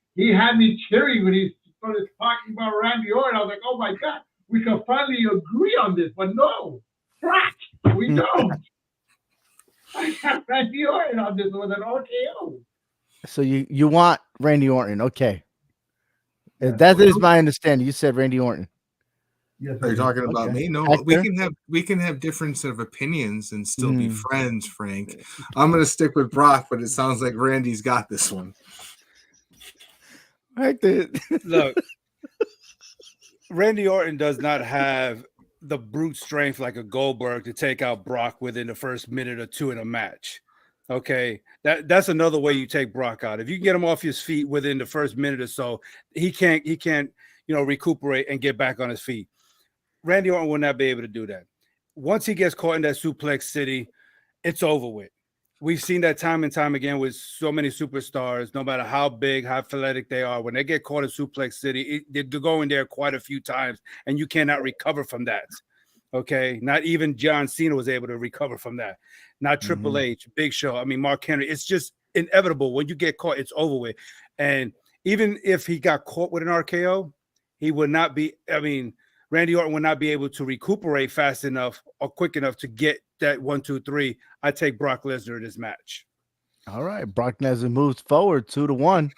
cheering when he started talking about Randy Orton. I was like, oh my God, we can finally agree on this. But no, Brock, we don't. I got Randy Orton on this with an RKO. So you want Randy Orton. Okay. Yes, That sir. is my understanding. You said Randy Orton. Yes, Are you sir. talking about Okay. me? No, Hector? we can have difference of opinions and still be Mm. friends, Frank. I'm going to stick with Brock, but it sounds like Randy's got this one. Hector. Look, Randy Orton does not have the brute strength like a Goldberg to take out Brock within the first minute or two in a match. Okay, that's another way you take Brock out. If you can get him off his feet within the first minute or so, he can't recuperate and get back on his feet. Randy Orton will not be able to do that. Once he gets caught in that suplex city, it's over with. We've seen that time and time again with so many superstars, no matter how big, how athletic they are. When they get caught in suplex city, they're going there quite a few times, and you cannot recover from that. Okay, not even John Cena was able to recover from that. Not Triple H, Big Show. I mean, Mark Henry. It's just inevitable. When you get caught, it's over with. And even if he got caught with an RKO, he would not be. I mean, Randy Orton would not be able to recuperate fast enough or quick enough to get that 1, 2, 3. I take Brock Lesnar in this match. All right. Brock Lesnar moves forward 2-1. And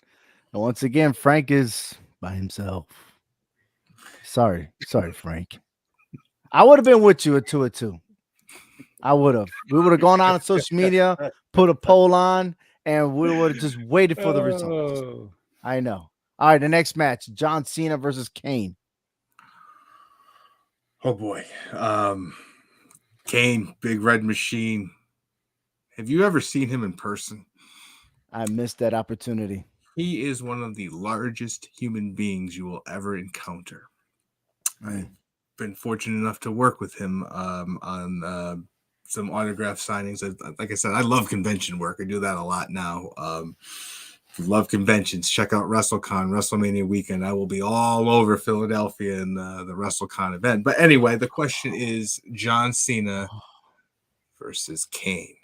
once again, Frank is by himself. Sorry, Frank. I would have been with you at 2-2. I would have. We would have gone on social media, put a poll on, and we would have just waited for the results. I know. All right, the next match: John Cena versus Kane. Oh boy, Kane, Big Red Machine. Have you ever seen him in person? I missed that opportunity. He is one of the largest human beings you will ever encounter. I've been fortunate enough to work with him on some autograph signings. Like I said, I love convention work. I do that a lot now. Love conventions. Check out WrestleCon, WrestleMania weekend. I will be all over Philadelphia in the WrestleCon event. But anyway, the question is John Cena versus Kane.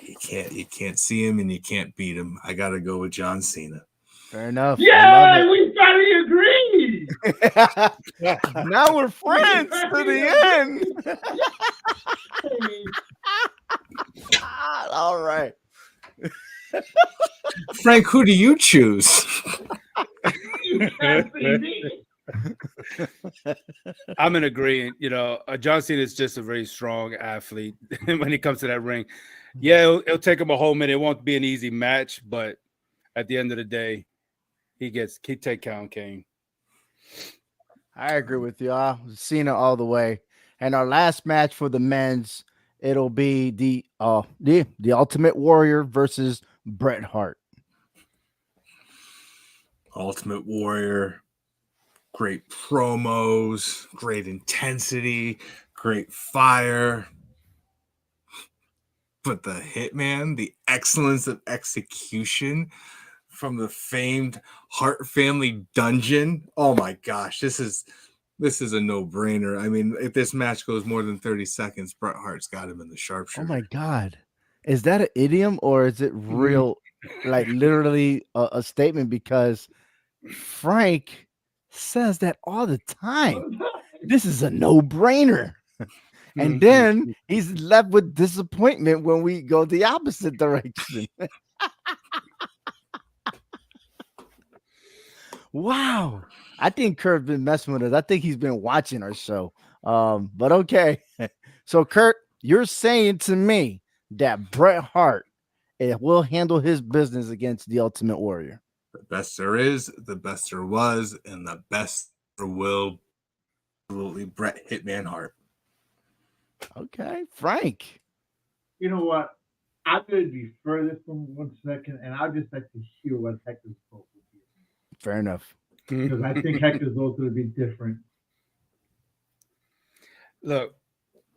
You can't see him and you can't beat him. I got to go with John Cena. Fair enough. Yeah, we finally agree. Now we're friends to the end. All right. Frank, who do you choose? You can't see me. I'm in agreement. John Cena is just a very strong athlete when he comes to that ring. Yeah, it'll take him a whole minute. It won't be an easy match, but at the end of the day, he take count Kane. I agree with you. Cena all the way. And our last match for the men's, it'll be the Ultimate Warrior versus Bret Hart. Ultimate Warrior, great promos, great intensity, great fire. But the Hitman, the excellence of execution from the famed Hart family dungeon. Oh my gosh, this is a no-brainer. I mean, if this match goes more than 30 seconds, Bret Hart's got him in the sharpshooter. Oh my God. Is that an idiom or is it real, like literally a statement? Because Frank says that all the time. This is a no-brainer. And then he's left with disappointment when we go the opposite direction. Wow. I think Kurt's been messing with us. I think he's been watching our show. But okay. So, Kurt, you're saying to me that Bret Hart will handle his business against the Ultimate Warrior. The best there is, the best there was, and the best there will. Absolutely, Bret Hitman Hart. Okay, Frank. You know what? I'm going to defer this one 1 second, and I'd just like to hear what Hector's vote would be. Fair enough. Because I think Hector's vote would be different. Look,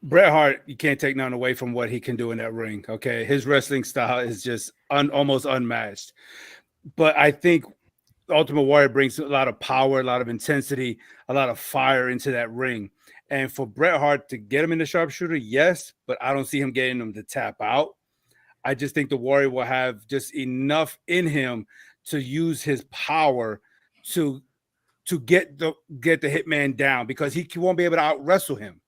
Bret Hart, you can't take none away from what he can do in that ring. Okay, his wrestling style is just almost unmatched. But I think Ultimate Warrior brings a lot of power, a lot of intensity, a lot of fire into that ring. And for Bret Hart to get him in the sharpshooter, yes, but I don't see him getting him to tap out. I just think the Warrior will have just enough in him to use his power to get the Hitman down, because he won't be able to out wrestle him.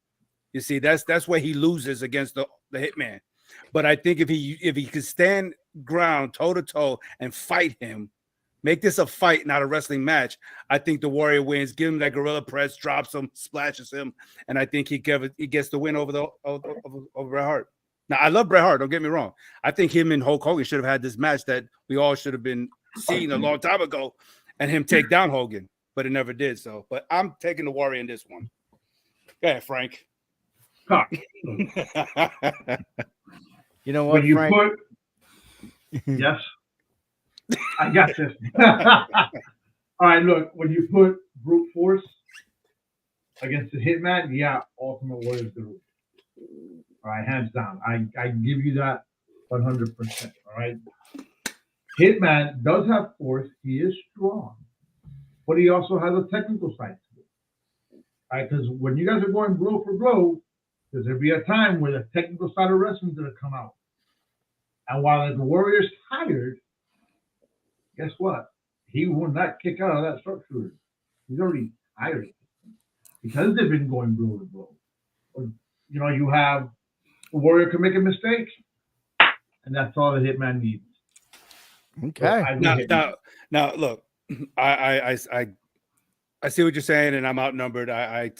You see, that's where he loses against the Hitman. But I think if he could stand ground toe to toe and fight him, make this a fight, not a wrestling match, I think the Warrior wins. Give him that gorilla press, drops him, splashes him, and I think he gets the win over Bret Hart. Now, I love Bret Hart, don't get me wrong. I think him and Hulk Hogan should have had this match that we all should have been seeing a long time ago, and him take down Hogan, but it never did so. But I'm taking the Warrior in this one. Go ahead, Frank. You know what, When you Frank? yes, I got this. All right, look, when you put brute force against the Hitman, yeah, Ultimate Warrior is the rule. All right, hands down. I give you that 100%. All right. Hitman does have force. He is strong, but he also has a technical side to it. All right, because when you guys are going blow for blow, there'll be a time where the technical side of wrestling is going to come out. And while the Warrior's tired, guess what? He will not kick out of that sharpshooter. He's already tired because they've been going blow to blow. You know, you have the Warrior can make a mistake, and that's all the Hitman needs. Okay. So now, look, I see what you're saying, and I'm outnumbered. I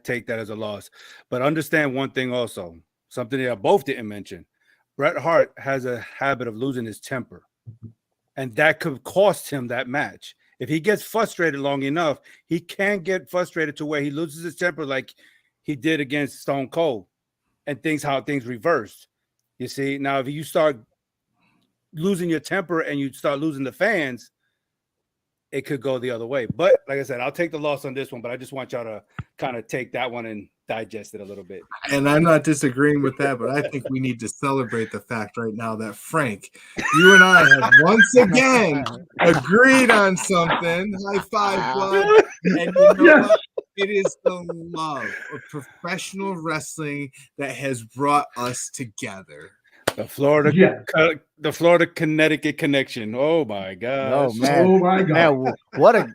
take that as a loss. But understand one thing also, something that I both didn't mention. Bret Hart has a habit of losing his temper, and that could cost him that match. If he gets frustrated long enough, he can get frustrated to where he loses his temper like he did against Stone Cold, and how things reversed. You see, now if you start losing your temper and you start losing the fans, it could go the other way. But like I said, I'll take the loss on this one, but I just want y'all to kind of take that one and digest it a little bit. And I'm not disagreeing with that, but I think we need to celebrate the fact right now that Frank, you and I have once again agreed on something. High five, bud. And you know what? It is the love of professional wrestling that has brought us together. The Florida Connecticut connection. Oh my gosh. Oh man. Oh my God. Man,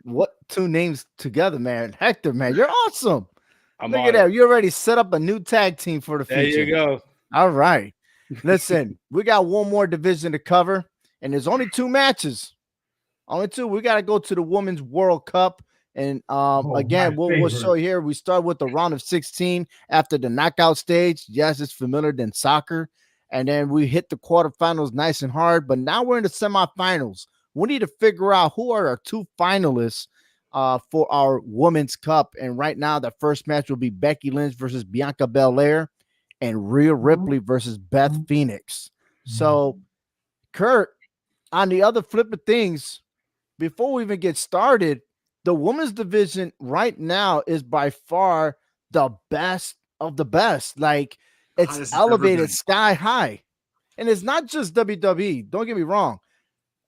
what two names together, man. Hector, man, you're awesome. I'm Look on at that. it. You already set up a new tag team for the There future. you go. All right. Listen, we got one more division to cover, and there's only two matches. Only two. We got to go to the Women's World Cup. And again, we'll show here. We start with the round of 16 after the knockout stage. Yes, it's familiar than soccer. And then we hit the quarterfinals nice and hard. But now we're in the semifinals. We need to figure out who are our two finalists for our Women's Cup. And right now, the first match will be Becky Lynch versus Bianca Belair and Rhea Ripley versus Beth Phoenix. So, Kurt, on the other flip of things, before we even get started, the women's division right now is by far the best of the best. Like, it's elevated sky high. And it's not just WWE. Don't get me wrong.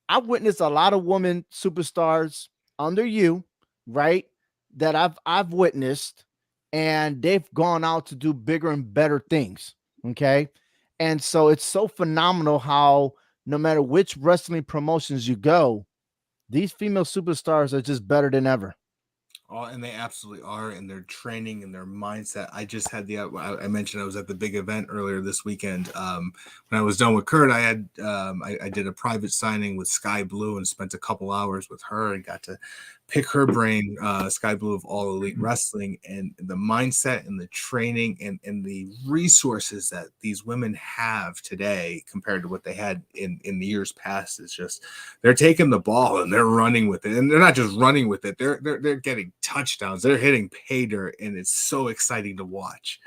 I've witnessed a lot of women superstars under you, right? That I've witnessed, and they've gone out to do bigger and better things. Okay. And so it's so phenomenal how no matter which wrestling promotions you go, these female superstars are just better than ever. Oh, and they absolutely are in their training and their mindset. I just had I mentioned I was at the big event earlier this weekend. When I was done with Kurt, I did a private signing with Sky Blue and spent a couple hours with her and got to pick her brain, Sky Blue of All Elite Wrestling, and the mindset and the training and the resources that these women have today compared to what they had in the years past is just, they're taking the ball and they're running with it. And they're not just running with it, they're getting touchdowns, they're hitting pay dirt, and it's so exciting to watch.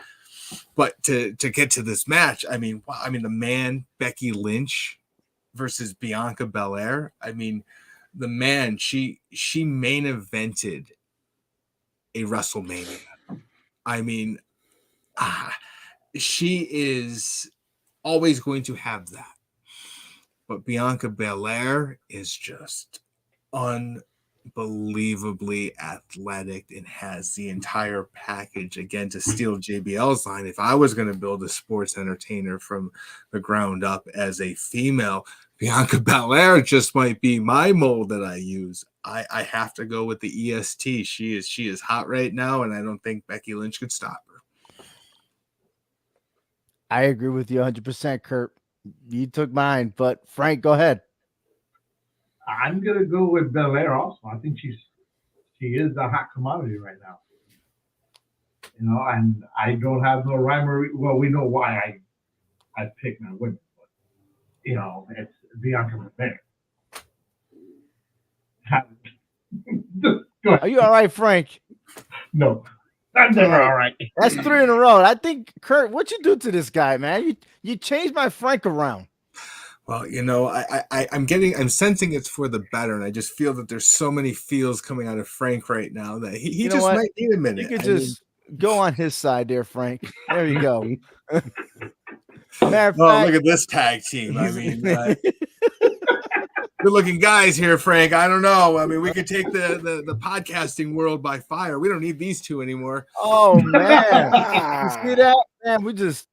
But to get to this match, I mean, the man, Becky Lynch versus Bianca Belair. I mean, the man, she main evented a WrestleMania. I mean, she is always going to have that. But Bianca Belair is just unbelievably athletic and has the entire package. Again, to steal JBL's line, if I was going to build a sports entertainer from the ground up as a female, Bianca Belair just might be my mold that I use. I have to go with the EST. She is hot right now, and I don't think Becky Lynch could stop her. I agree with you 100%, Kurt. You took mine, but Frank, go ahead. I'm gonna go with Belair also. I think she is a hot commodity right now. You know, and I don't have no rhyme or well, we know why I picked my women, but you know, it's Bianca Belair. Go ahead. Are you all right, Frank? No, I'm never all right. That's 3 in a row. I think, Kurt, what you do to this guy, man? You changed my Frank around. Well, you know, I'm sensing it's for the better, and I just feel that there's so many feels coming out of Frank right now that he just might need a minute. You could just go on his side there, Frank. There you go. Matter of fact, look at this tag team. I mean, good-looking guys here, Frank. I don't know. I mean, we could take the podcasting world by fire. We don't need these two anymore. Oh man, you see that? Man, we just.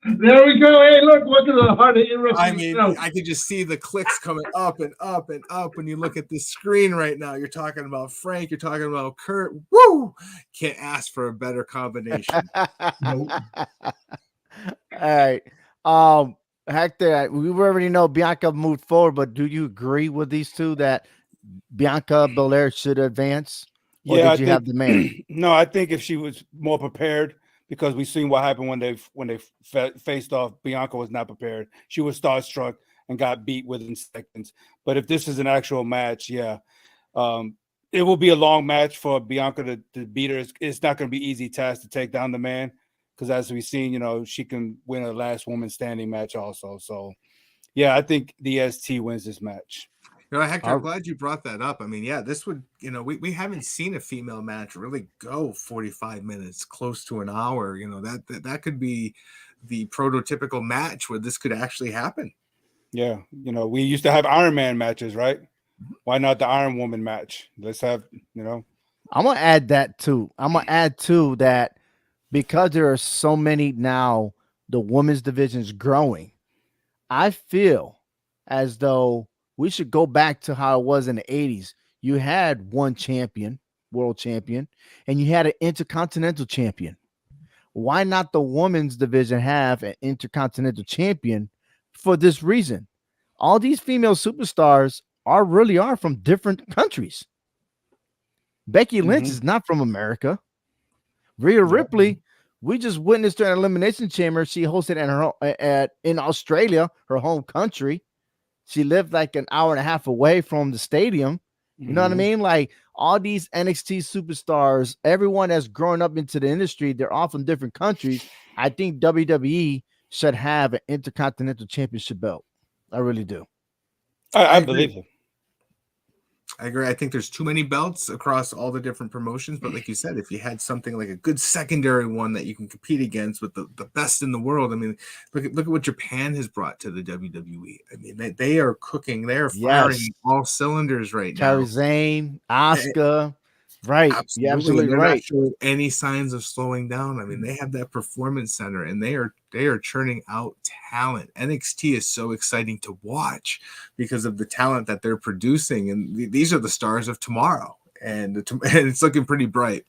There we go. Hey, look at the heart of interrupting. I mean, I could just see the clicks coming up and up and up when you look at this screen right now. You're talking about Frank. You're talking about Kurt. Woo! Can't ask for a better combination. Nope. All right. Hector, we already know Bianca moved forward, but do you agree with these two that Bianca Belair should advance? Or did you have the man? No, I think if she was more prepared, because we've seen what happened when they faced off. Bianca was not prepared. She was starstruck and got beat within seconds. But if this is an actual match, it will be a long match for Bianca to beat her. It's not going to be easy task to take down the man, because as we've seen, you know, she can win a last woman standing match also. So, yeah, I think the ST wins this match. You know, Hector, I'm glad you brought that up. I mean, yeah, this would, you know, we haven't seen a female match really go 45 minutes, close to an hour. You know, that could be the prototypical match where this could actually happen. Yeah, you know, we used to have Iron Man matches, right? Why not the Iron Woman match? Let's have, you know. I'm going to add that too. I'm going to add too that because there are so many now, the women's division is growing. I feel as though we should go back to how it was in the 80s. You had one champion, world champion, and you had an intercontinental champion. Why not the women's division have an intercontinental champion for this reason? All these female superstars are from different countries. Becky Lynch is not from America. Rhea Ripley, we just witnessed her at Elimination Chamber. She hosted in Australia, her home country. She lived like an hour and a half away from the stadium. You know what I mean? Like all these NXT superstars, everyone that's growing up into the industry, they're all from different countries. I think WWE should have an Intercontinental Championship belt. I really do. I believe it. I agree. I think there's too many belts across all the different promotions. But like you said, if you had something like a good secondary one that you can compete against with the best in the world, I mean, look at what Japan has brought to the WWE. I mean, they are cooking. They are firing all cylinders right now. Kairi Sane, Asuka. Right. Absolutely. You're absolutely They're right. not showing any signs of slowing down. I mean, they have that performance center and they are churning out talent. NXT is so exciting to watch because of the talent that they're producing. And these are the stars of tomorrow. And it's looking pretty bright.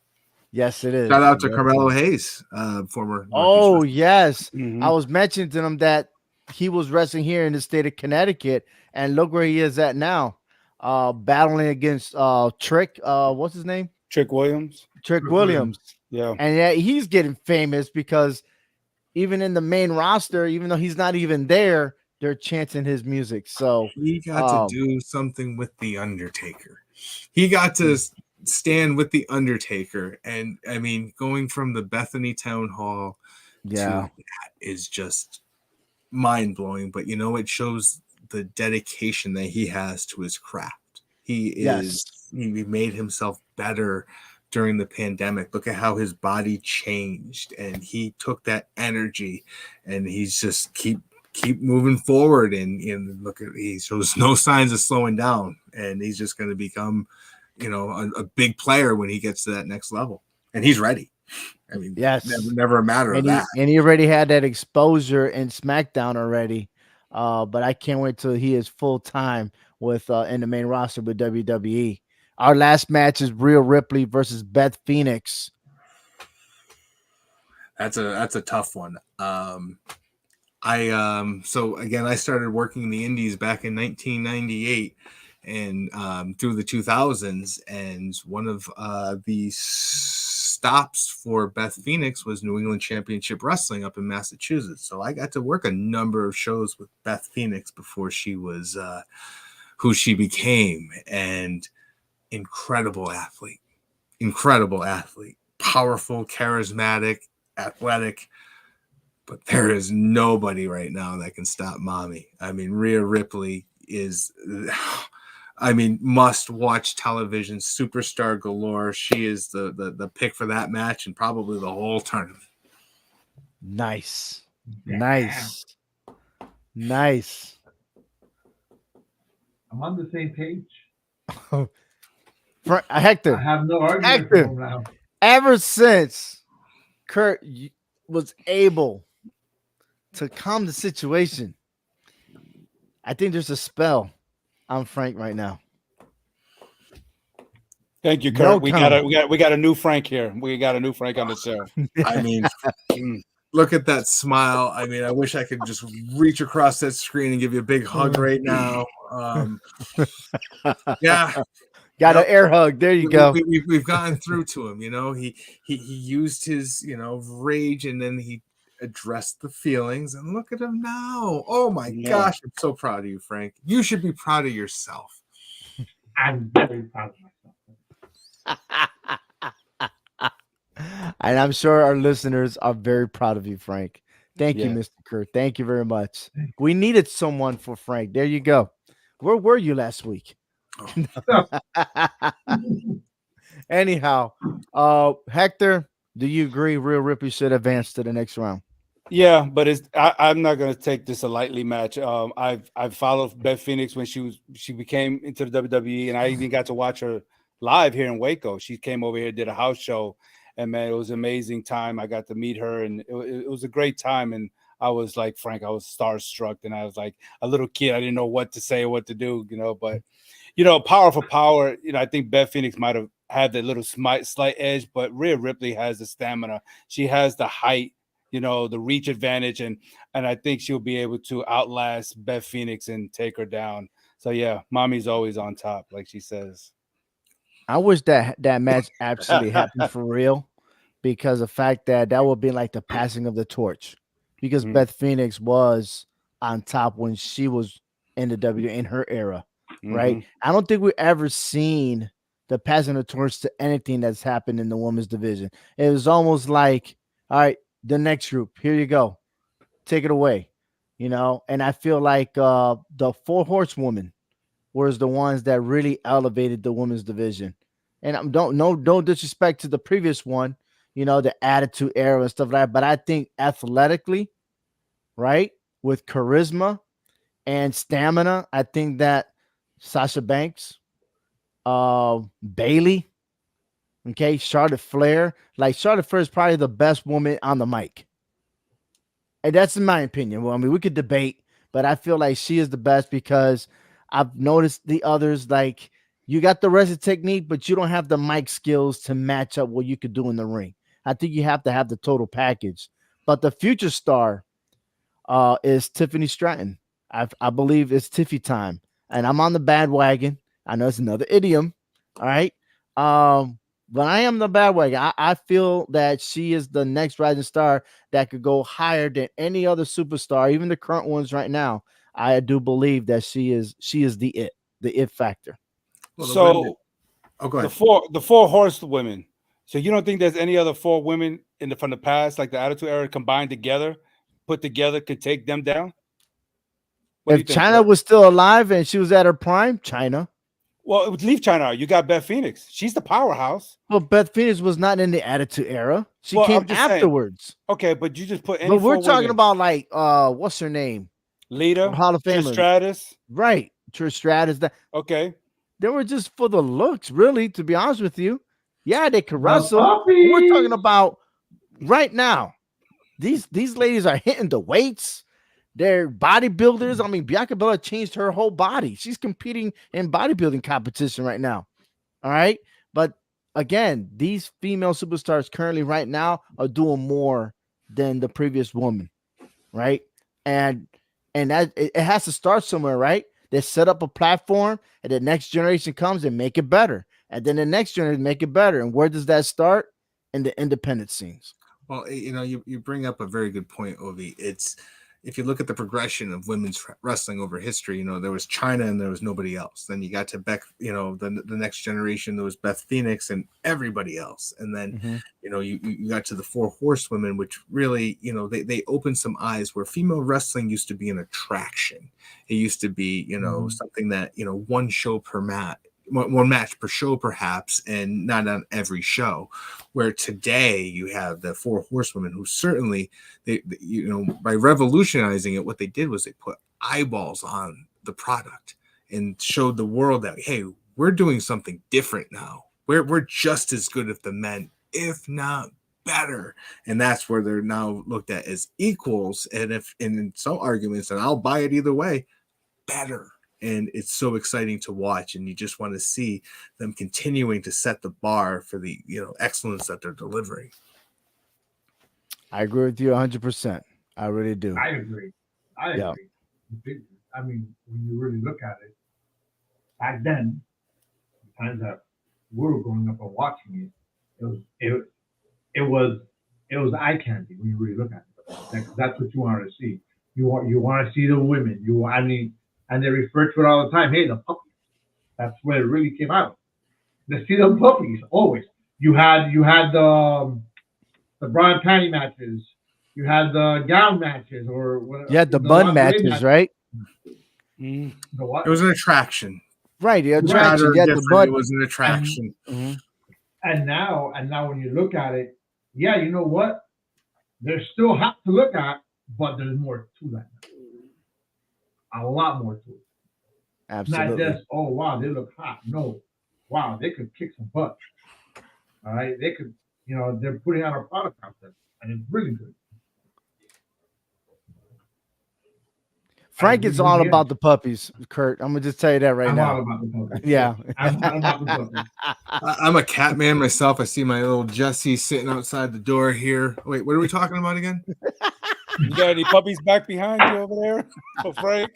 Yes, it is. Shout out to Carmelo Hayes, former. Oh, yes. Mhm. I was mentioning to him that he was wrestling here in the state of Connecticut. And look where he is at now. battling against Trick. What's his name? Trick Williams. Trick Rick Williams. Williams. Yeah. And yeah, he's getting famous because even in the main roster, even though he's not even there, they're chanting his music. So He got to do something with the Undertaker. He got to stand with the Undertaker, and I mean, going from the Bethany Town Hall to that is just mind blowing. But you know, it shows the dedication that he has to his craft. He made himself better during the pandemic. Look at how his body changed, and he took that energy, and he's just keep moving forward, and look at, he shows no signs of slowing down, and he's just going to become, you know, a big player when he gets to that next level, and he's ready. I mean, yes, never a matter of that. And he already had that exposure in SmackDown already. But I can't wait till he is full time with in the main roster with WWE. Our last match is Rhea Ripley versus Beth Phoenix. That's a tough one. So again, I started working in the Indies back in 1998 and through the 2000s, and one of the stops for Beth Phoenix was New England Championship Wrestling up in Massachusetts. So I got to work a number of shows with Beth Phoenix before she was who she became, and incredible athlete, powerful, charismatic, athletic. But there is nobody right now that can stop Mommy. I mean, Rhea Ripley is, I mean, must-watch television, superstar galore. She is the pick for that match and probably the whole tournament. Nice. Yeah. Nice. I'm on the same page. Hector. I have no argument Hector. now. Ever since Kurt was able to calm the situation, I think there's a spell on Frank right now. Thank you, Kurt. We got a new Frank here. We got a new Frank on the show. I mean, look at that smile. I mean, I wish I could just reach across that screen and give you a big hug right now. Yeah. Got an air hug. There you go. We've gotten through to him. You know, he used his, you know, rage, and then he addressed the feelings, and look at him now. Oh my gosh, I'm so proud of you, Frank. You should be proud of yourself. I'm very proud of myself. And I'm sure our listeners are very proud of you, Frank. Thank you, Mr. Kurt. Thank you very much. We needed someone for Frank. There you go. Where were you last week? Anyhow, Hector, do you agree Rhea Ripley should advance to the next round? Yeah, but I'm not going to take this a lightly match. I've followed Beth Phoenix when she became into the WWE, and I even got to watch her live here in Waco. She came over here, did a house show, and man, it was an amazing time. I got to meet her, and it was a great time. And I was like, Frank, I was starstruck, and I was like a little kid. I didn't know what to say or what to do, you know. But you know, power for power, you know, I think Beth Phoenix might have had that little slight edge, but Rhea Ripley has the stamina. She has the height, you know, the reach advantage, and I think she'll be able to outlast Beth Phoenix and take her down. So yeah, Mommy's always on top, like she says. I wish that match absolutely happened for real, because the fact that would be like the passing of the torch, because Beth Phoenix was on top when she was in the W in her era, right? I don't think we've ever seen the passing of the torch to anything that's happened in the women's division. It was almost like, all right, the next group, here you go, take it away, you know. And I feel like the 4 horsewomen was the ones that really elevated the women's division. And no disrespect to the previous one, you know, the Attitude Era and stuff like that, but I think athletically, right, with charisma and stamina, I think that Sasha Banks, Bailey, okay, Charlotte Flair, like Charlotte Flair is probably the best woman on the mic. And that's in my opinion. Well, I mean, we could debate, but I feel like she is the best, because I've noticed the others, like, you got the wrestling technique, but you don't have the mic skills to match up what you could do in the ring. I think you have to have the total package. But the future star is Tiffany Stratton. I believe it's Tiffy time, and I'm on the bandwagon. I know it's another idiom. All right. But I am the bad way. I feel that she is the next rising star that could go higher than any other superstar, even the current ones right now. I do believe that she is the it factor. Well, the women. So Oh, go the ahead. four horse women. So you don't think there's any other four women from the past, like the Attitude Era, combined together, put together, could take them down? What do you If think, China Kurt? was still alive and she was at her prime, China. Well, it would leave China out. You got Beth Phoenix. She's the powerhouse. Well, Beth Phoenix was not in the Attitude Era. She Well, came I'm just saying. afterwards. Okay, but you just put any But we're four talking women. about like what's her name? Lita, Hall of Trish Famer. Stratus. Right. Trish Stratus. That Okay. they were just for the looks, really, to be honest with you. Yeah, they could The wrestle. But puppies. we're talking about right now. These ladies are hitting the weights. They're bodybuilders. I mean, Bianca Belair changed her whole body. She's competing in bodybuilding competition right now. All right. But again, these female superstars currently right now are doing more than the previous woman. Right. And that it has to start somewhere, right? They set up a platform and the next generation comes and make it better. And then the next generation make it better. And where does that start? In the independent scenes. Well, you bring up a very good point, Ovi. It's if you look at the progression of women's wrestling over history, there was China and there was nobody else. Then you got to Beck, the next generation, there was Beth Phoenix and everybody else. And then, you got to the four horsewomen, which really, they opened some eyes where female wrestling used to be an attraction. It used to be, something that, one show per mat. One match per show, perhaps, and not on every show. Where today you have the four horsewomen who certainly, by revolutionizing it, what they did was they put eyeballs on the product and showed the world that, hey, we're doing something different now. We're just as good as the men, if not better. And that's where they're now looked at as equals. And in some arguments, and I'll buy it either way, better. And it's so exciting to watch, and you just want to see them continuing to set the bar for the excellence that they're delivering. I agree with you 100%. I really do. I agree. Yeah. I mean, when you really look at it, back then, the times that we were growing up and watching it was eye candy when you really look at it. That's what you wanted to see. You want to see the women. And they refer to it all the time. Hey, the puppies. That's where it really came out. They see the puppies always. You had the bra and panty matches. You had the gown matches, or what? You had the bun matches, right? The what? It was an attraction. Right, the attraction. Right. The bun. It was an attraction. And now when you look at it, yeah, you know what? They're still hot to look at, but there's more to that. A lot more to it. Absolutely. Not just, oh wow, they look hot. No, wow, they could kick some butt. All right, they could, they're putting out a product out there, and it's really good. Frank is all about the puppies, Kurt. I'm gonna just tell you that right now. I'm all about the puppies. Yeah. I'm all about the puppies. I'm a cat man myself. I see my little Jessie sitting outside the door here. Wait, what are we talking about again? You got any puppies back behind you over there? Oh, Frank.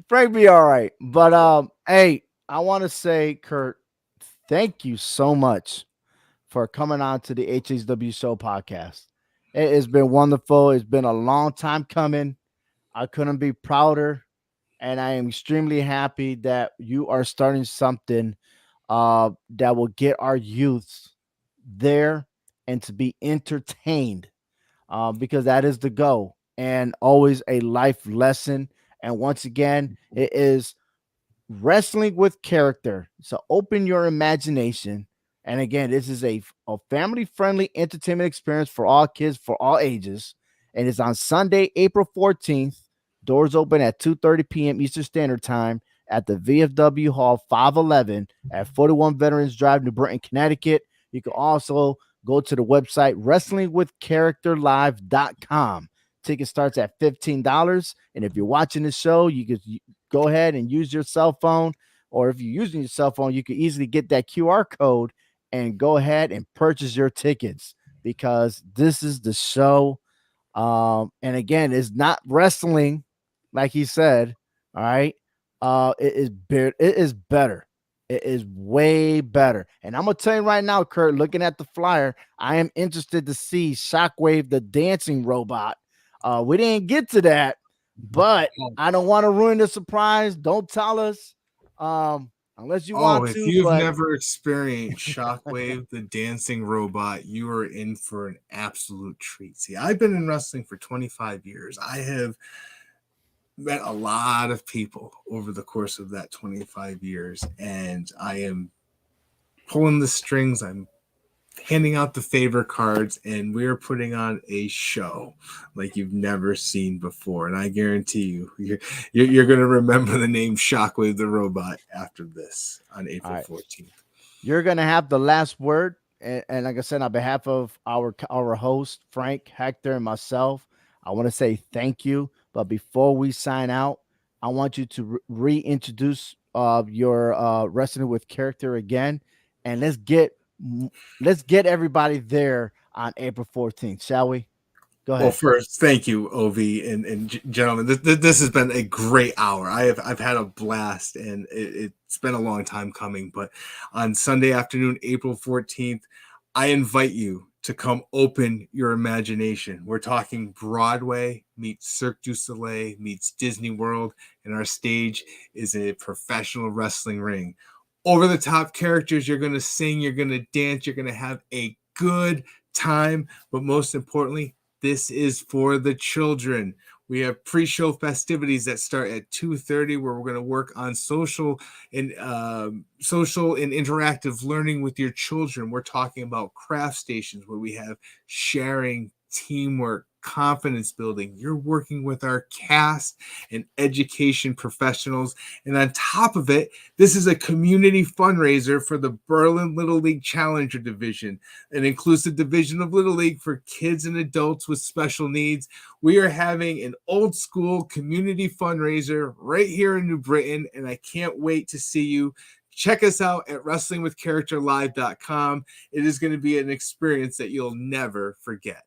Frank be all right. But hey, I want to say, Kurt, thank you so much for coming on to the HHW Show podcast. It has been wonderful. It's been a long time coming. I couldn't be prouder, and I am extremely happy that you are starting something that will get our youths there and to be entertained, because that is the goal, and always a life lesson. And once again, it is wrestling with character. So open your imagination. And again, this is a family-friendly entertainment experience for all kids, for all ages. And it's on Sunday, April 14th. Doors open at 2:30 p.m. Eastern Standard Time at the VFW Hall 511 at 41 Veterans Drive, New Britain, Connecticut. You can also go to the website wrestlingwithcharacterlive.com. Ticket starts at $15. And if you're watching the show, you could go ahead and use your cell phone. Or if you're using your cell phone, you can easily get that QR code and go ahead and purchase your tickets, because this is the show. And again, it's not wrestling, like he said. All right. It is better. It is way better. And I'm gonna tell you right now, Kurt, looking at the flyer, I am interested to see Shockwave the dancing robot. We didn't get to that, but I don't want to ruin the surprise. Don't tell us. Unless you Oh, want if to, you've but never experienced Shockwave, the dancing robot, you are in for an absolute treat. See, I've been in wrestling for 25 years. I have met a lot of people over the course of that 25 years, and I am pulling the strings. I'm handing out the favor cards, and we're putting on a show like you've never seen before. And I guarantee you're going to remember the name Shockwave the Robot after this on all April right. 14th. You're gonna have the last word, and like I said, on behalf of our host Frank, Hector, and myself, I want to say thank you. But before we sign out, I want you to reintroduce your wrestling with character again, and let's get everybody there on April 14th, shall we? Go Well, ahead. first, thank you, Ovi and gentlemen. This has been a great hour. I've had a blast, and it's been a long time coming. But on Sunday afternoon, April 14th, I invite you to come open your imagination. We're talking Broadway meets Cirque du Soleil meets Disney World, and our stage is a professional wrestling ring. Over the top characters, you're going to sing, you're going to dance, you're going to have a good time. But most importantly, this is for the children. We have pre-show festivities that start at 2:30, where we're going to work on social and interactive learning with your children. We're talking about craft stations where we have sharing, teamwork, confidence building. You're working with our cast and education professionals. And on top of it, this is a community fundraiser for the Berlin Little League Challenger Division, an inclusive division of Little League for kids and adults with special needs. We are having an old school community fundraiser right here in New Britain, and I can't wait to see you. Check us out at wrestlingwithcharacterlive.com. It is going to be an experience that you'll never forget.